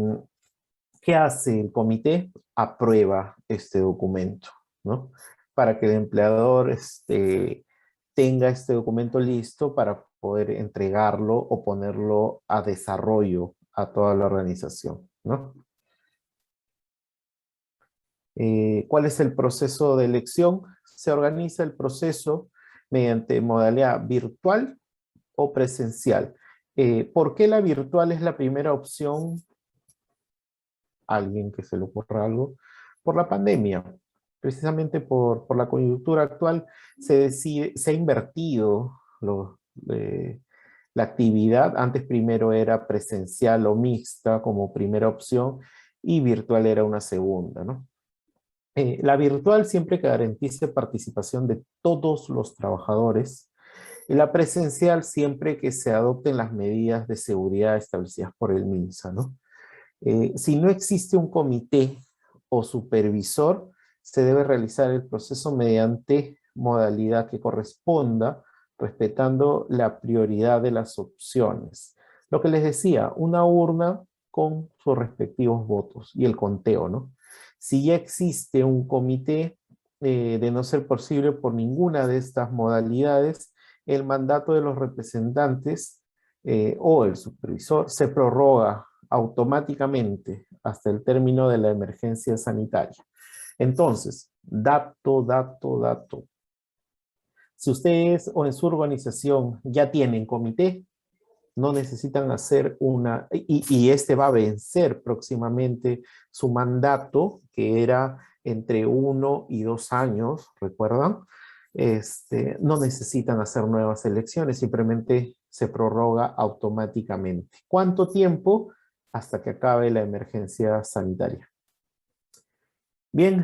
¿Qué hace el comité? Aprueba este documento, ¿no? Para que el empleador tenga este documento listo para poder entregarlo o ponerlo a desarrollo a toda la organización, ¿no? ¿Cuál es el proceso de elección? Se organiza el proceso mediante modalidad virtual o presencial. ¿Por qué la virtual es la primera opción? Alguien que se le ocurra algo, por la pandemia. Precisamente por la coyuntura actual se ha invertido la actividad. Antes primero era presencial o mixta como primera opción y virtual era una segunda, ¿no? La virtual siempre garantiza participación de todos los trabajadores Y la presencial siempre que se adopten las medidas de seguridad establecidas por el MINSA, ¿no? Si no existe un comité o supervisor, se debe realizar el proceso mediante modalidad que corresponda, respetando la prioridad de las opciones. Lo que les decía, una urna con sus respectivos votos y el conteo, ¿no? Si ya existe un comité, de no ser posible por ninguna de estas modalidades, el mandato de los representantes o el supervisor se prorroga automáticamente hasta el término de la emergencia sanitaria. Entonces, dato. Si ustedes o en su organización ya tienen comité, no necesitan hacer y este va a vencer próximamente su mandato, que era entre 1 y 2 años, ¿recuerdan? No necesitan hacer nuevas elecciones, simplemente se prorroga automáticamente. ¿Cuánto tiempo? Hasta que acabe la emergencia sanitaria. Bien,